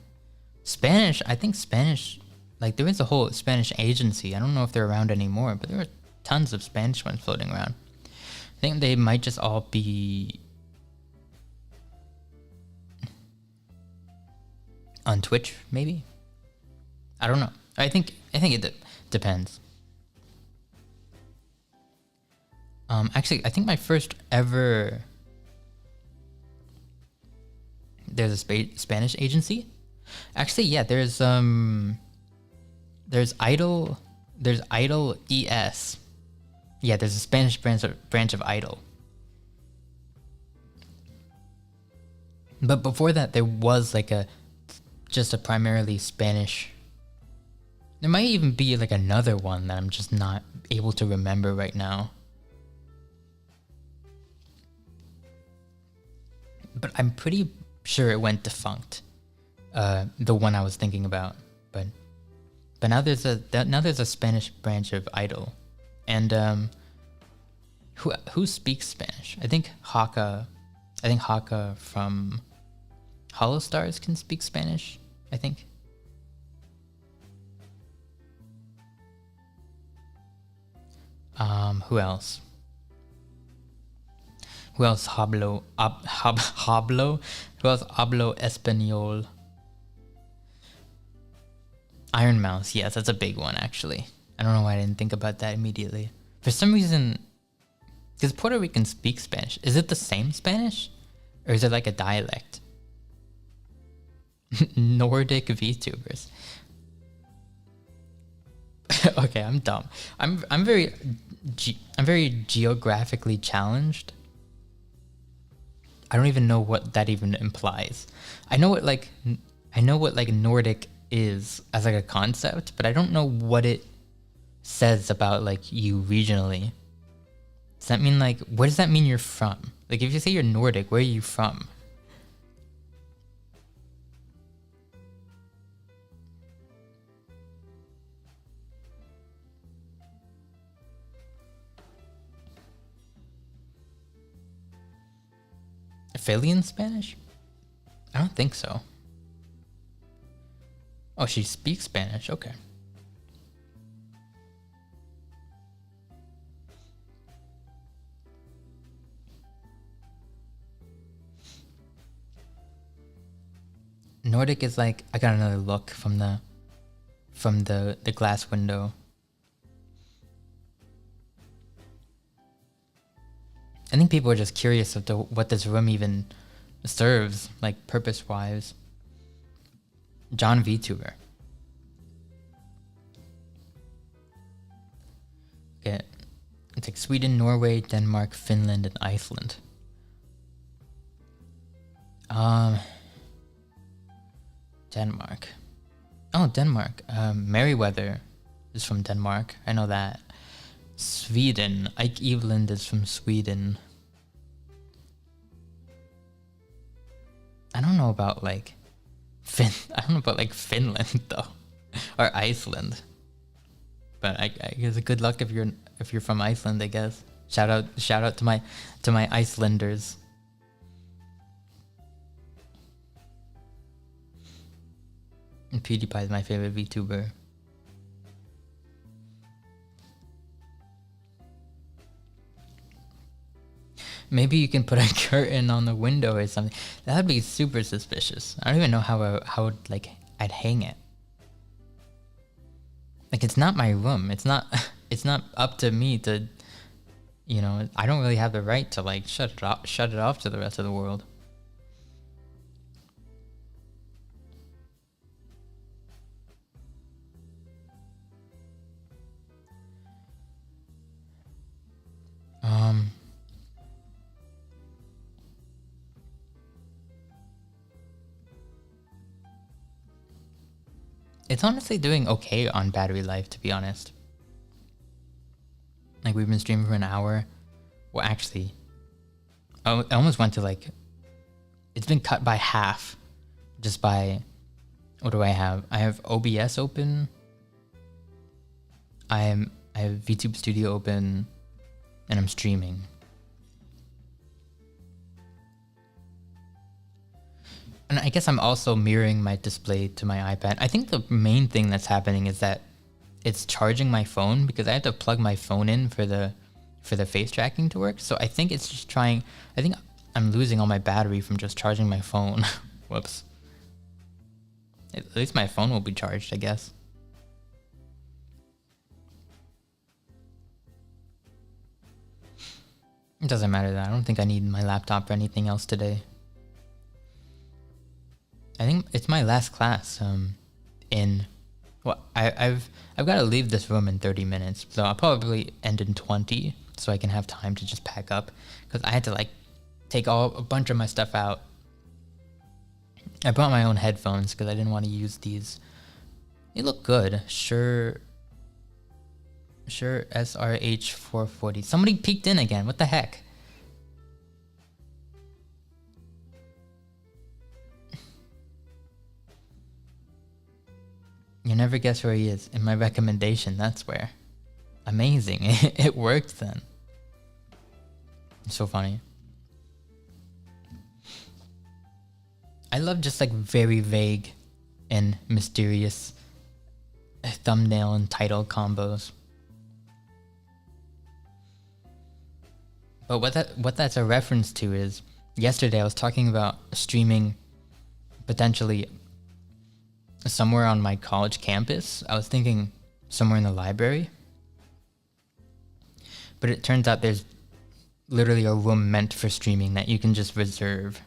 Spanish, I think Spanish, like there is a whole Spanish agency. I don't know if they're around anymore, but there are tons of Spanish ones floating around. I think they might just all be on Twitch, maybe. I don't know. I think it depends. Actually, I think my first ever, there's a Spanish agency. Actually, yeah, there's Idol ES. Yeah, there's a Spanish branch of Idol. But before that, there was like just a primarily Spanish. There might even be like another one that I'm just not able to remember right now. But I'm pretty sure it went defunct. The one I was thinking about, but now there's a Spanish branch of Idol, and who speaks Spanish? I think Haka from Hollow Stars can speak Spanish. I think. Who else? Who else hablo? Who else hablo español? Iron Mouse, yes, that's a big one actually. I don't know why I didn't think about that immediately. For some reason, because Puerto Ricans speak Spanish. Is it the same Spanish? Or is it like a dialect? Nordic VTubers. Okay, I'm dumb. I'm very geographically challenged. I don't even know what that even implies. I know what like Nordic is as like a concept, but I don't know what it says about like you regionally. Does that mean like, what does that mean you're from? Like if you say you're Nordic, where are you from? Philian Spanish? I don't think so. Oh, she speaks Spanish. Okay. Nordic is like, I got another look from the glass window. I think people are just curious as to what this room even serves, like purpose-wise. John VTuber. Okay, it's like Sweden, Norway, Denmark, Finland, and Iceland. Denmark. Oh, Denmark. Merriweather is from Denmark. I know that. Sweden. Ike Eveland is from Sweden. I don't know about like Finland though, or Iceland. But I guess good luck if you're from Iceland. I guess shout out to my Icelanders. And PewDiePie is my favorite VTuber. Maybe you can put a curtain on the window or something. That'd be super suspicious. I don't even know how I'd hang it. Like it's not my room. It's not up to me to I don't really have the right to like shut it off to the rest of the world. Um, it's honestly doing okay on battery life, to be honest. Like we've been streaming for an hour. Well, actually, I almost went to like, it's been cut by half, just by, what do I have? I have OBS open. I have VTube Studio open, and I'm streaming. And I guess I'm also mirroring my display to my iPad. I think the main thing that's happening is that it's charging my phone, because I have to plug my phone in for the face tracking to work. So I think it's just trying. I think I'm losing all my battery from just charging my phone. Whoops. At least my phone will be charged, I guess. It doesn't matter that I don't think I need my laptop or anything else today. I think it's my last class. I've got to leave this room in 30 minutes, so I'll probably end in 20, so I can have time to just pack up, because I had to like take a bunch of my stuff out. I brought my own headphones because I didn't want to use these. They look good. Sure SRH 440. Somebody peeked in again. What the heck? You never guess where he is. In my recommendation, that's where. Amazing. It worked then. It's so funny. I love just like very vague and mysterious thumbnail and title combos. But what that's a reference to is, yesterday I was talking about streaming potentially somewhere on my college campus. I was thinking somewhere in the library. But it turns out there's literally a room meant for streaming that you can just reserve.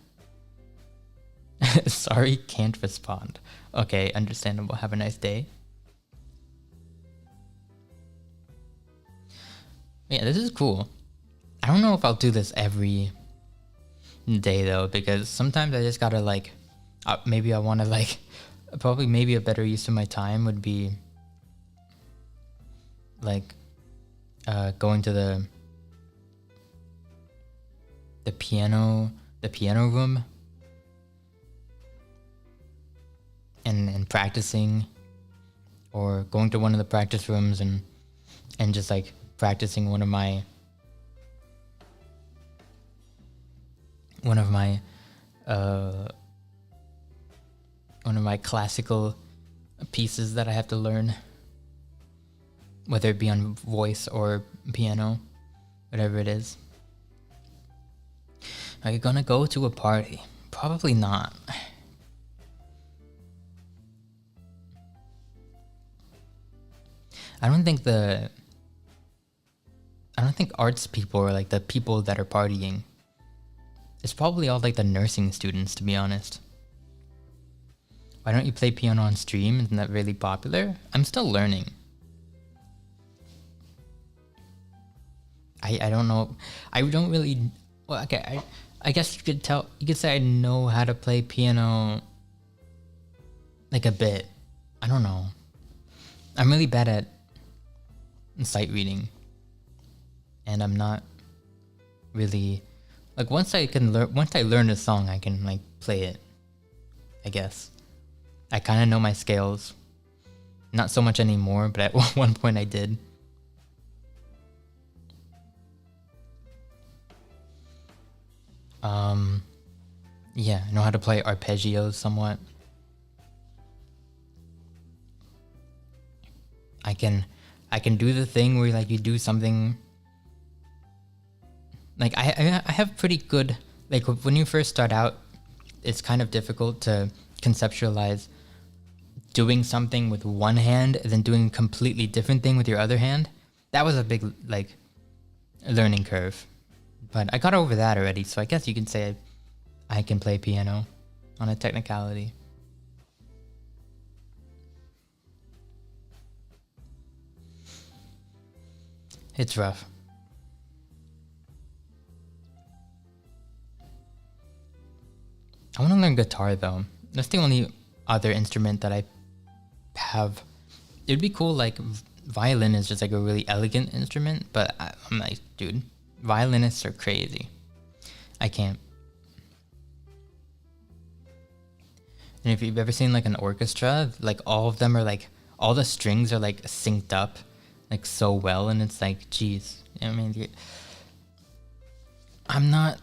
Sorry, can't respond. Okay, understandable. Have a nice day. Yeah, this is cool. I don't know if I'll do this every day though, because sometimes I just gotta like, maybe I want to like, probably maybe a better use of my time would be like going to the piano room and practicing, or going to one of the practice rooms and just like practicing one of my classical pieces that I have to learn, whether it be on voice or piano, whatever it is. Are you gonna go to a party? Probably not. I don't think arts people are like the people that are partying. It's probably all like the nursing students, to be honest. Why don't you play piano on stream? Isn't that really popular? I'm still learning. I don't know. I don't really. Well, okay. I guess you could say I know how to play piano. Like a bit. I don't know. I'm really bad at sight reading, and I'm not really like once I learn a song, I can like play it. I guess I kind of know my scales. Not so much anymore, but at one point I did. Yeah, I know how to play arpeggios somewhat. I can do the thing where like you do something. Like I have pretty good, like when you first start out, it's kind of difficult to conceptualize doing something with one hand and then doing a completely different thing with your other hand. That was a big learning curve. But I got over that already, so I guess you can say I can play piano on a technicality. It's rough. I want to learn guitar though. That's the only other instrument that I have. It'd be cool, like violin is just like a really elegant instrument, but I'm like, dude, violinists are crazy. I can't. And if you've ever seen like an orchestra, like all of them are like, all the strings are like synced up like so well, and it's like, geez, I mean, I'm not,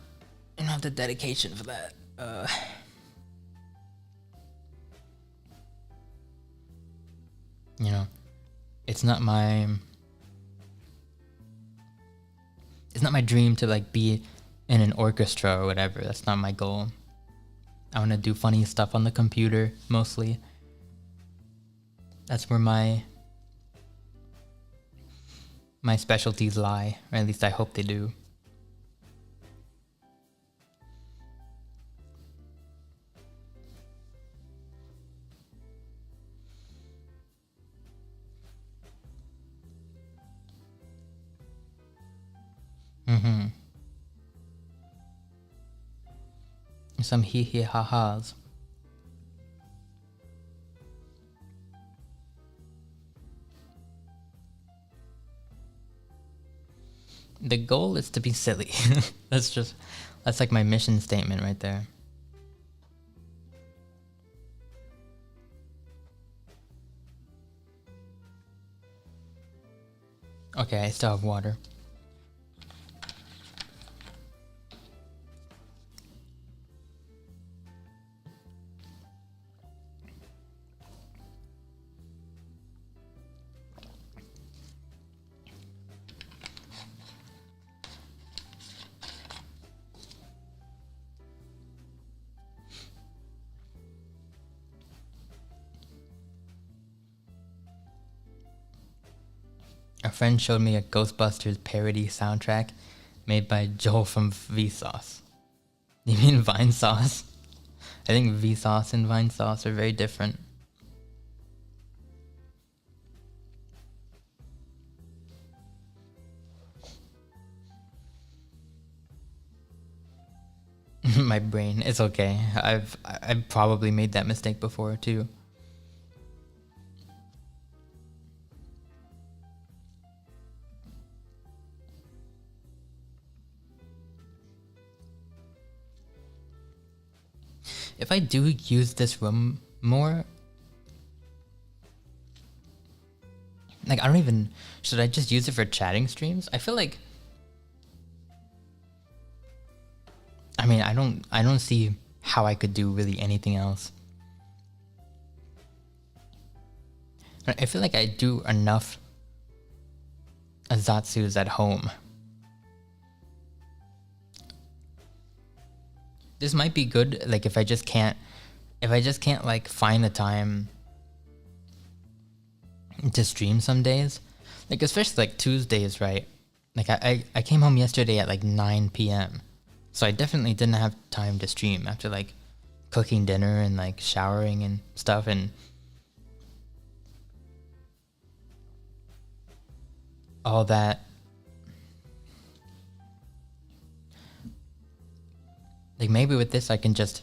I don't have the dedication for that. You know, it's not my dream to like be in an orchestra or whatever. That's not my goal. I want to do funny stuff on the computer mostly. That's where my specialties lie, or at least I hope they do. Some hehe ha-has. The goal is to be silly. That's like my mission statement right there. Okay, I still have water. A friend showed me a Ghostbusters parody soundtrack made by Joel from Vsauce. You mean Vinesauce? I think Vsauce and Vinesauce are very different. My brain, it's okay. I've probably made that mistake before too. If I do use this room more, like I don't even, should I just use it for chatting streams? I feel like, I mean, I don't see how I could do really anything else. I feel like I do enough Azatsus at home. This might be good, like if I just can't like find the time to stream some days, like especially like Tuesdays, right? Like I came home yesterday at like 9 p.m. So I definitely didn't have time to stream after like cooking dinner and like showering and stuff, and all that. Like maybe with this I can just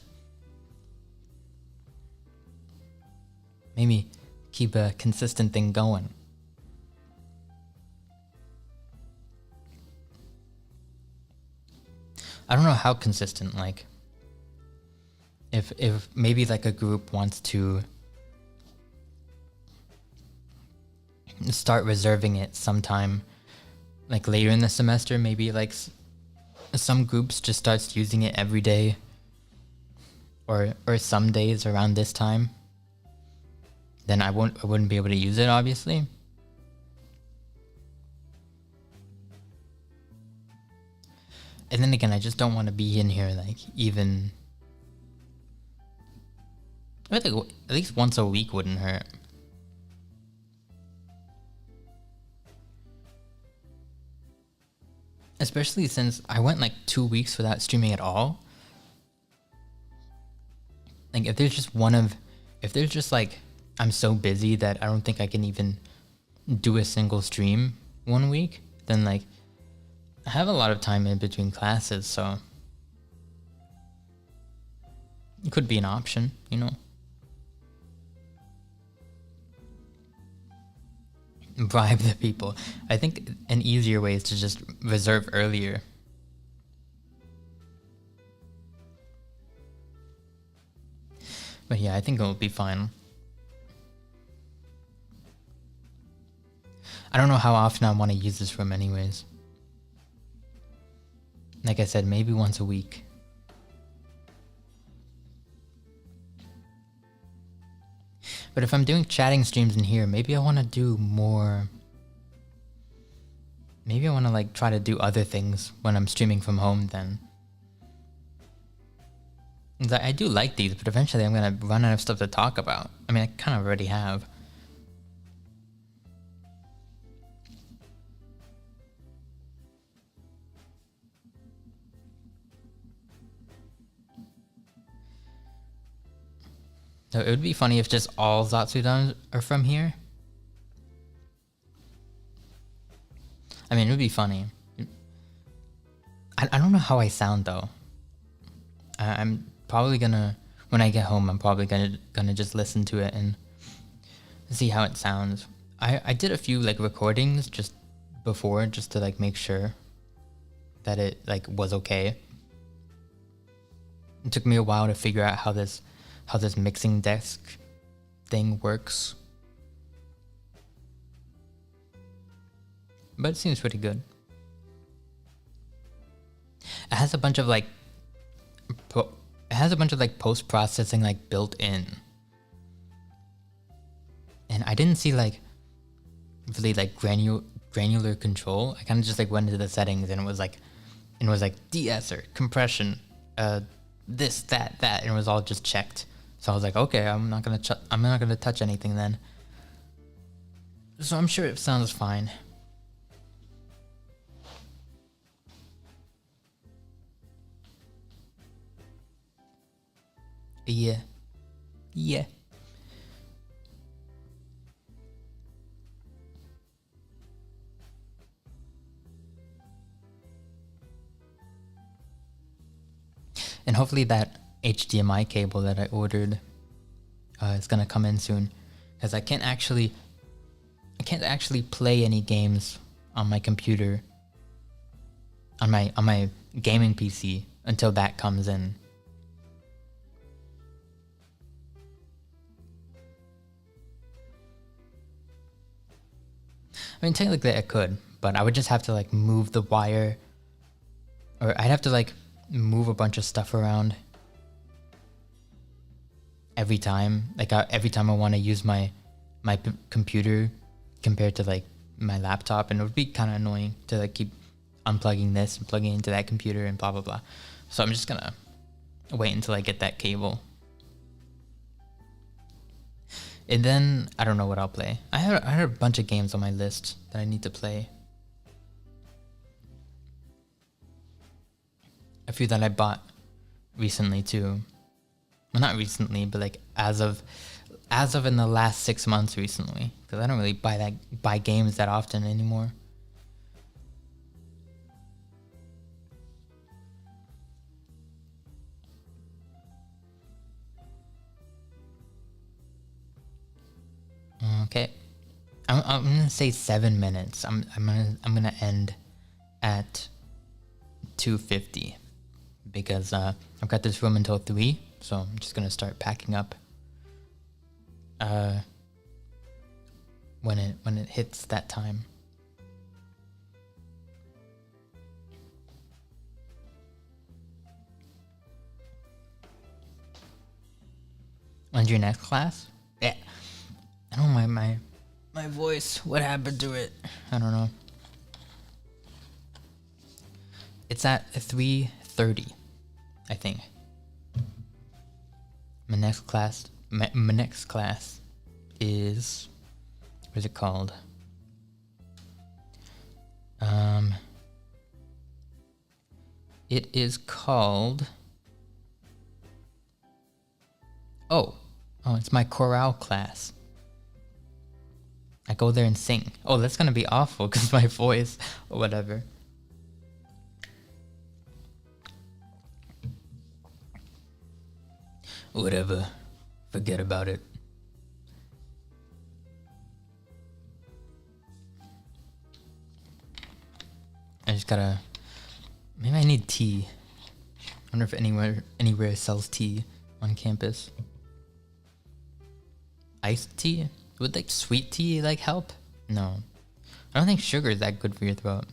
maybe keep a consistent thing going. I don't know how consistent, like if maybe like a group wants to start reserving it sometime like later in the semester, maybe like some groups just starts using it every day or some days around this time, then I wouldn't be able to use it, obviously. And then again, I just don't want to be in here like even, I think at least once a week wouldn't hurt. especially since I went like 2 weeks without streaming at all. Like if there's just like I'm so busy that I don't think I can even do a single stream 1 week, then like I have a lot of time in between classes, so it could be an option, you know. Bribe the people. I think an easier way is to just reserve earlier. But yeah, I think it'll be fine. I don't know how often I want to use this room anyways. Like I said, maybe once a week. But if I'm doing chatting streams in here, maybe I want to do more. Maybe I want to like try to do other things when I'm streaming from home then. I do like these, but eventually I'm going to run out of stuff to talk about. I mean, I kind of already have. So it would be funny if just all Zatsudans are from here. I mean, it would be funny. I don't know how I sound though. I'm probably gonna, when I get home, I'm probably gonna just listen to it and see how it sounds. I did a few like recordings just before, just to like make sure that it like was okay. It took me a while to figure out how this mixing desk thing works, but it seems pretty good. It has a bunch of like post-processing like built in, and I didn't see like really like granular control. I kind of just like went into the settings and it was like de-esser, compression, this, that, and it was all just checked. So I was like, okay, I'm not gonna touch anything then. So I'm sure it sounds fine. Yeah. And hopefully that HDMI cable that I ordered is gonna come in soon, because I can't actually play any games on my computer, on my gaming PC, until that comes in. I mean, technically I could, but I would just have to like move the wire, or I'd have to like move a bunch of stuff around every time. Like every time I want to use my computer compared to like my laptop, and it would be kind of annoying to like keep unplugging this and plugging into that computer and blah blah blah. So I'm just gonna wait until I get that cable. And then I don't know what I'll play. I had a bunch of games on my list that I need to play. A few that I bought recently too. Well, not recently, but like as of in the last 6 months recently, because I don't really buy games that often anymore. Okay, I'm gonna say 7 minutes. I'm gonna end at 2:50 because I've got this room until 3, so I'm just gonna start packing up when it hits that time. When's your next class? Yeah. I don't know, my voice, what happened to it? I don't know. It's at 3:30, I think. My next class is, what is it called? It is called... Oh, it's my chorale class. I go there and sing. Oh, that's gonna be awful because my voice or whatever. Whatever. Forget about it. I just gotta... Maybe I need tea. I wonder if anywhere sells tea on campus. Iced tea? Would like sweet tea like help? No. I don't think sugar is that good for your throat.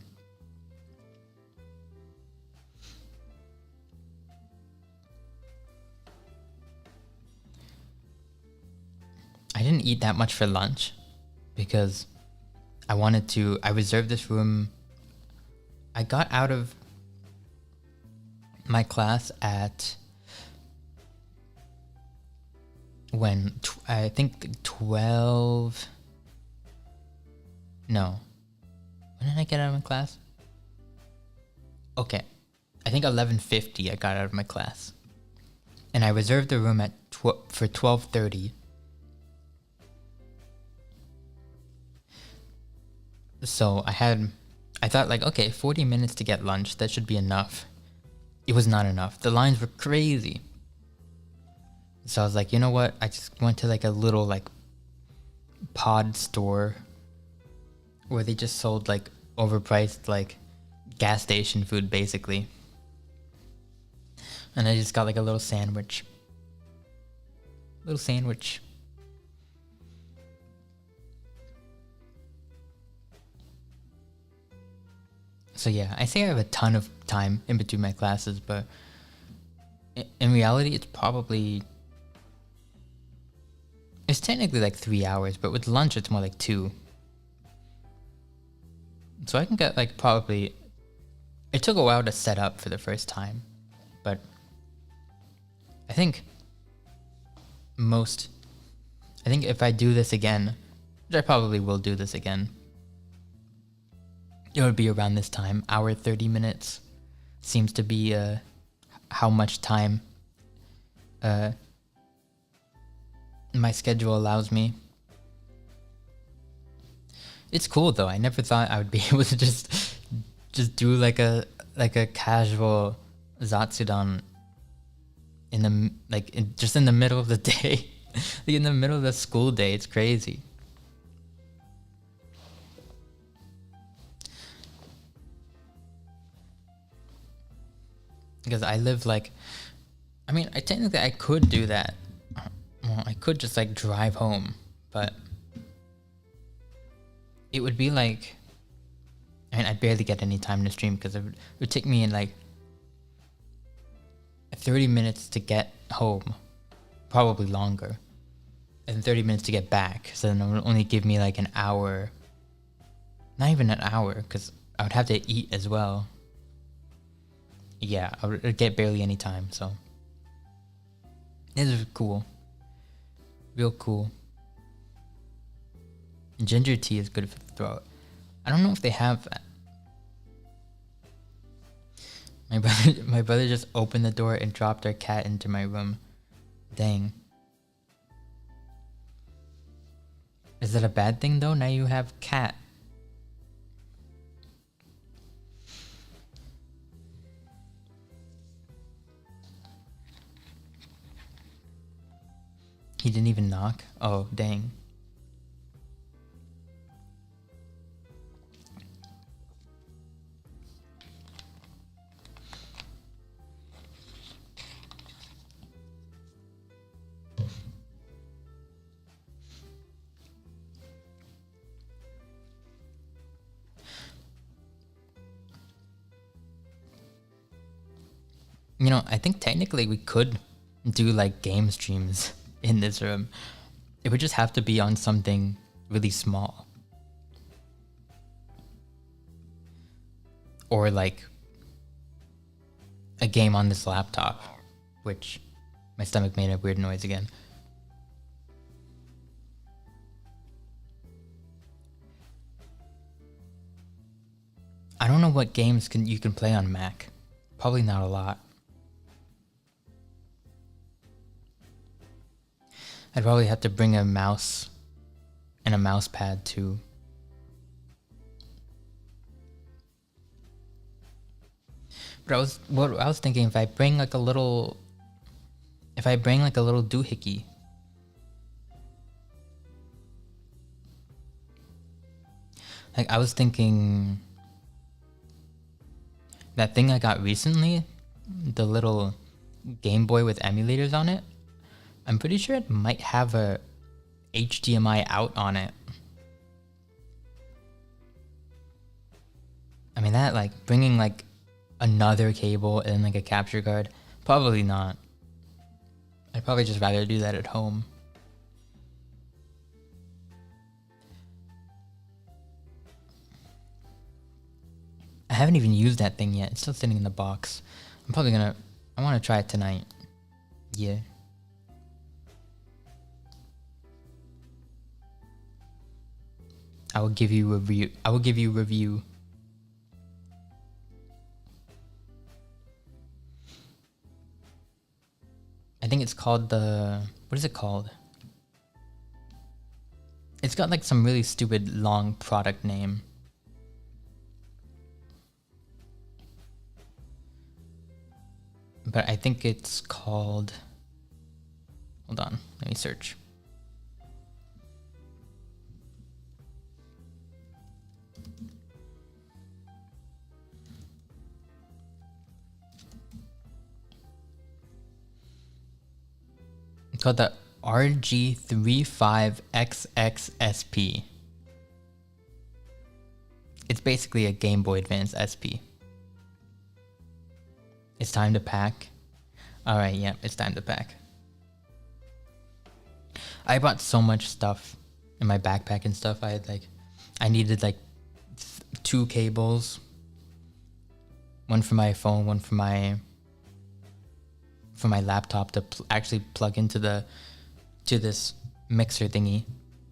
I didn't eat that much for lunch because I reserved this room. I got out of my class at I think 12. No. When did I get out of my class? Okay. I think 11:50 I got out of my class. And I reserved the room for 12:30. So I thought like, okay, 40 minutes to get lunch, that should be enough. It was not enough. The lines were crazy. So I was like, you know what? I just went to like a little like pod store where they just sold like overpriced like gas station food basically. And I just got like a little sandwich. So yeah, I say I have a ton of time in between my classes, but in reality, it's technically like 3 hours, but with lunch, it's more like 2. So I can get like probably... It took a while to set up for the first time, but I think if I do this again, which I probably will do this again, it would be around this time. Hour 30 minutes seems to be how much time my schedule allows me. It's cool though. I never thought I would be able to just do like a casual Zatsudan in the middle of the day. Like in the middle of the school day. It's crazy. Because I live like... I mean, technically I could do that. Well, I could just like drive home, but it would be like... I mean, I'd barely get any time to stream because it would take me in like 30 minutes to get home. Probably longer. And 30 minutes to get back. So then it would only give me like an hour. Not even an hour, because I would have to eat as well. Yeah, I would get barely any time, so... This is cool. Real cool. Ginger tea is good for the throat. I don't know if they have that. My brother just opened the door and dropped our cat into my room. Dang. Is that a bad thing though? Now you have cat. He didn't even knock? Oh, dang. You know, I think technically we could do like game streams in this room. It would just have to be on something really small. Or like a game on this laptop, which my stomach made a weird noise again. I don't know what games you can play on Mac. Probably not a lot. I'd probably have to bring a mouse and a mouse pad too. But I was thinking, if I bring like a little doohickey. Like, I was thinking that thing I got recently, the little Game Boy with emulators on it, I'm pretty sure it might have a HDMI out on it. I mean, that, like, bringing like another cable and like a capture card, probably not. I'd probably just rather do that at home. I haven't even used that thing yet. It's still sitting in the box. I want to try it tonight. Yeah. I will give you a review. I think it's called what is it called? It's got like some really stupid long product name. But I think it's called, hold on, let me search. It's called the RG35XXSP. It's basically a Game Boy Advance SP. It's time to pack. Alright, yeah, it's time to pack. I bought so much stuff in my backpack and stuff. I needed like 2 cables. One for my phone, one for my laptop to actually plug into this mixer thingy.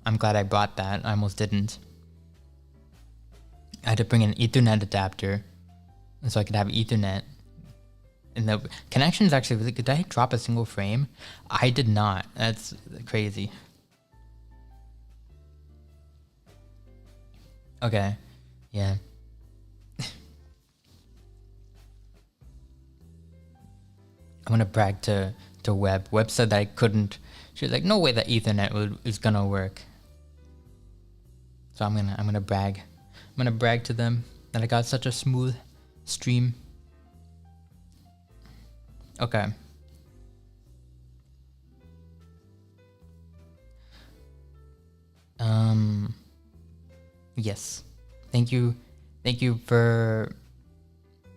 I'm glad I brought that. I almost didn't. I had to bring an Ethernet adapter so I could have Ethernet. And the connection is actually really good. Did I drop a single frame? I did not. That's crazy. Okay. Yeah. I'm gonna brag to Web. Web said that I couldn't. She was like, no way that Ethernet is gonna work. So I'm gonna brag. I'm gonna brag to them that I got such a smooth stream. Okay. Yes. Thank you for.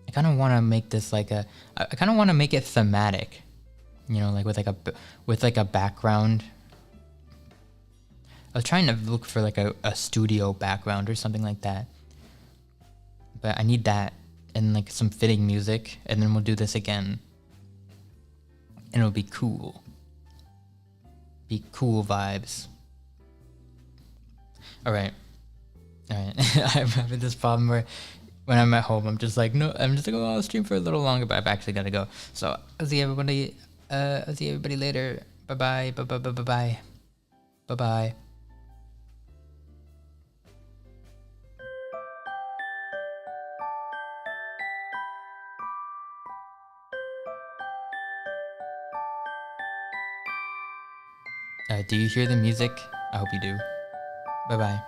I kind of want to make this like I kind of want to make it thematic, you know, like with like a background. I was trying to look for like a studio background or something like that, but I need that and like some fitting music, and then we'll do this again, and it'll be cool. Be cool vibes. All right. I'm having this problem where when I'm at home, I'm just like, no, I'm just like, oh, I'll stream for a little longer, but I've actually got to go. So I'll see everybody. I'll see everybody later. Bye bye. Bye bye. Bye bye. Bye bye. Bye. Do you hear the music? I hope you do. Bye bye.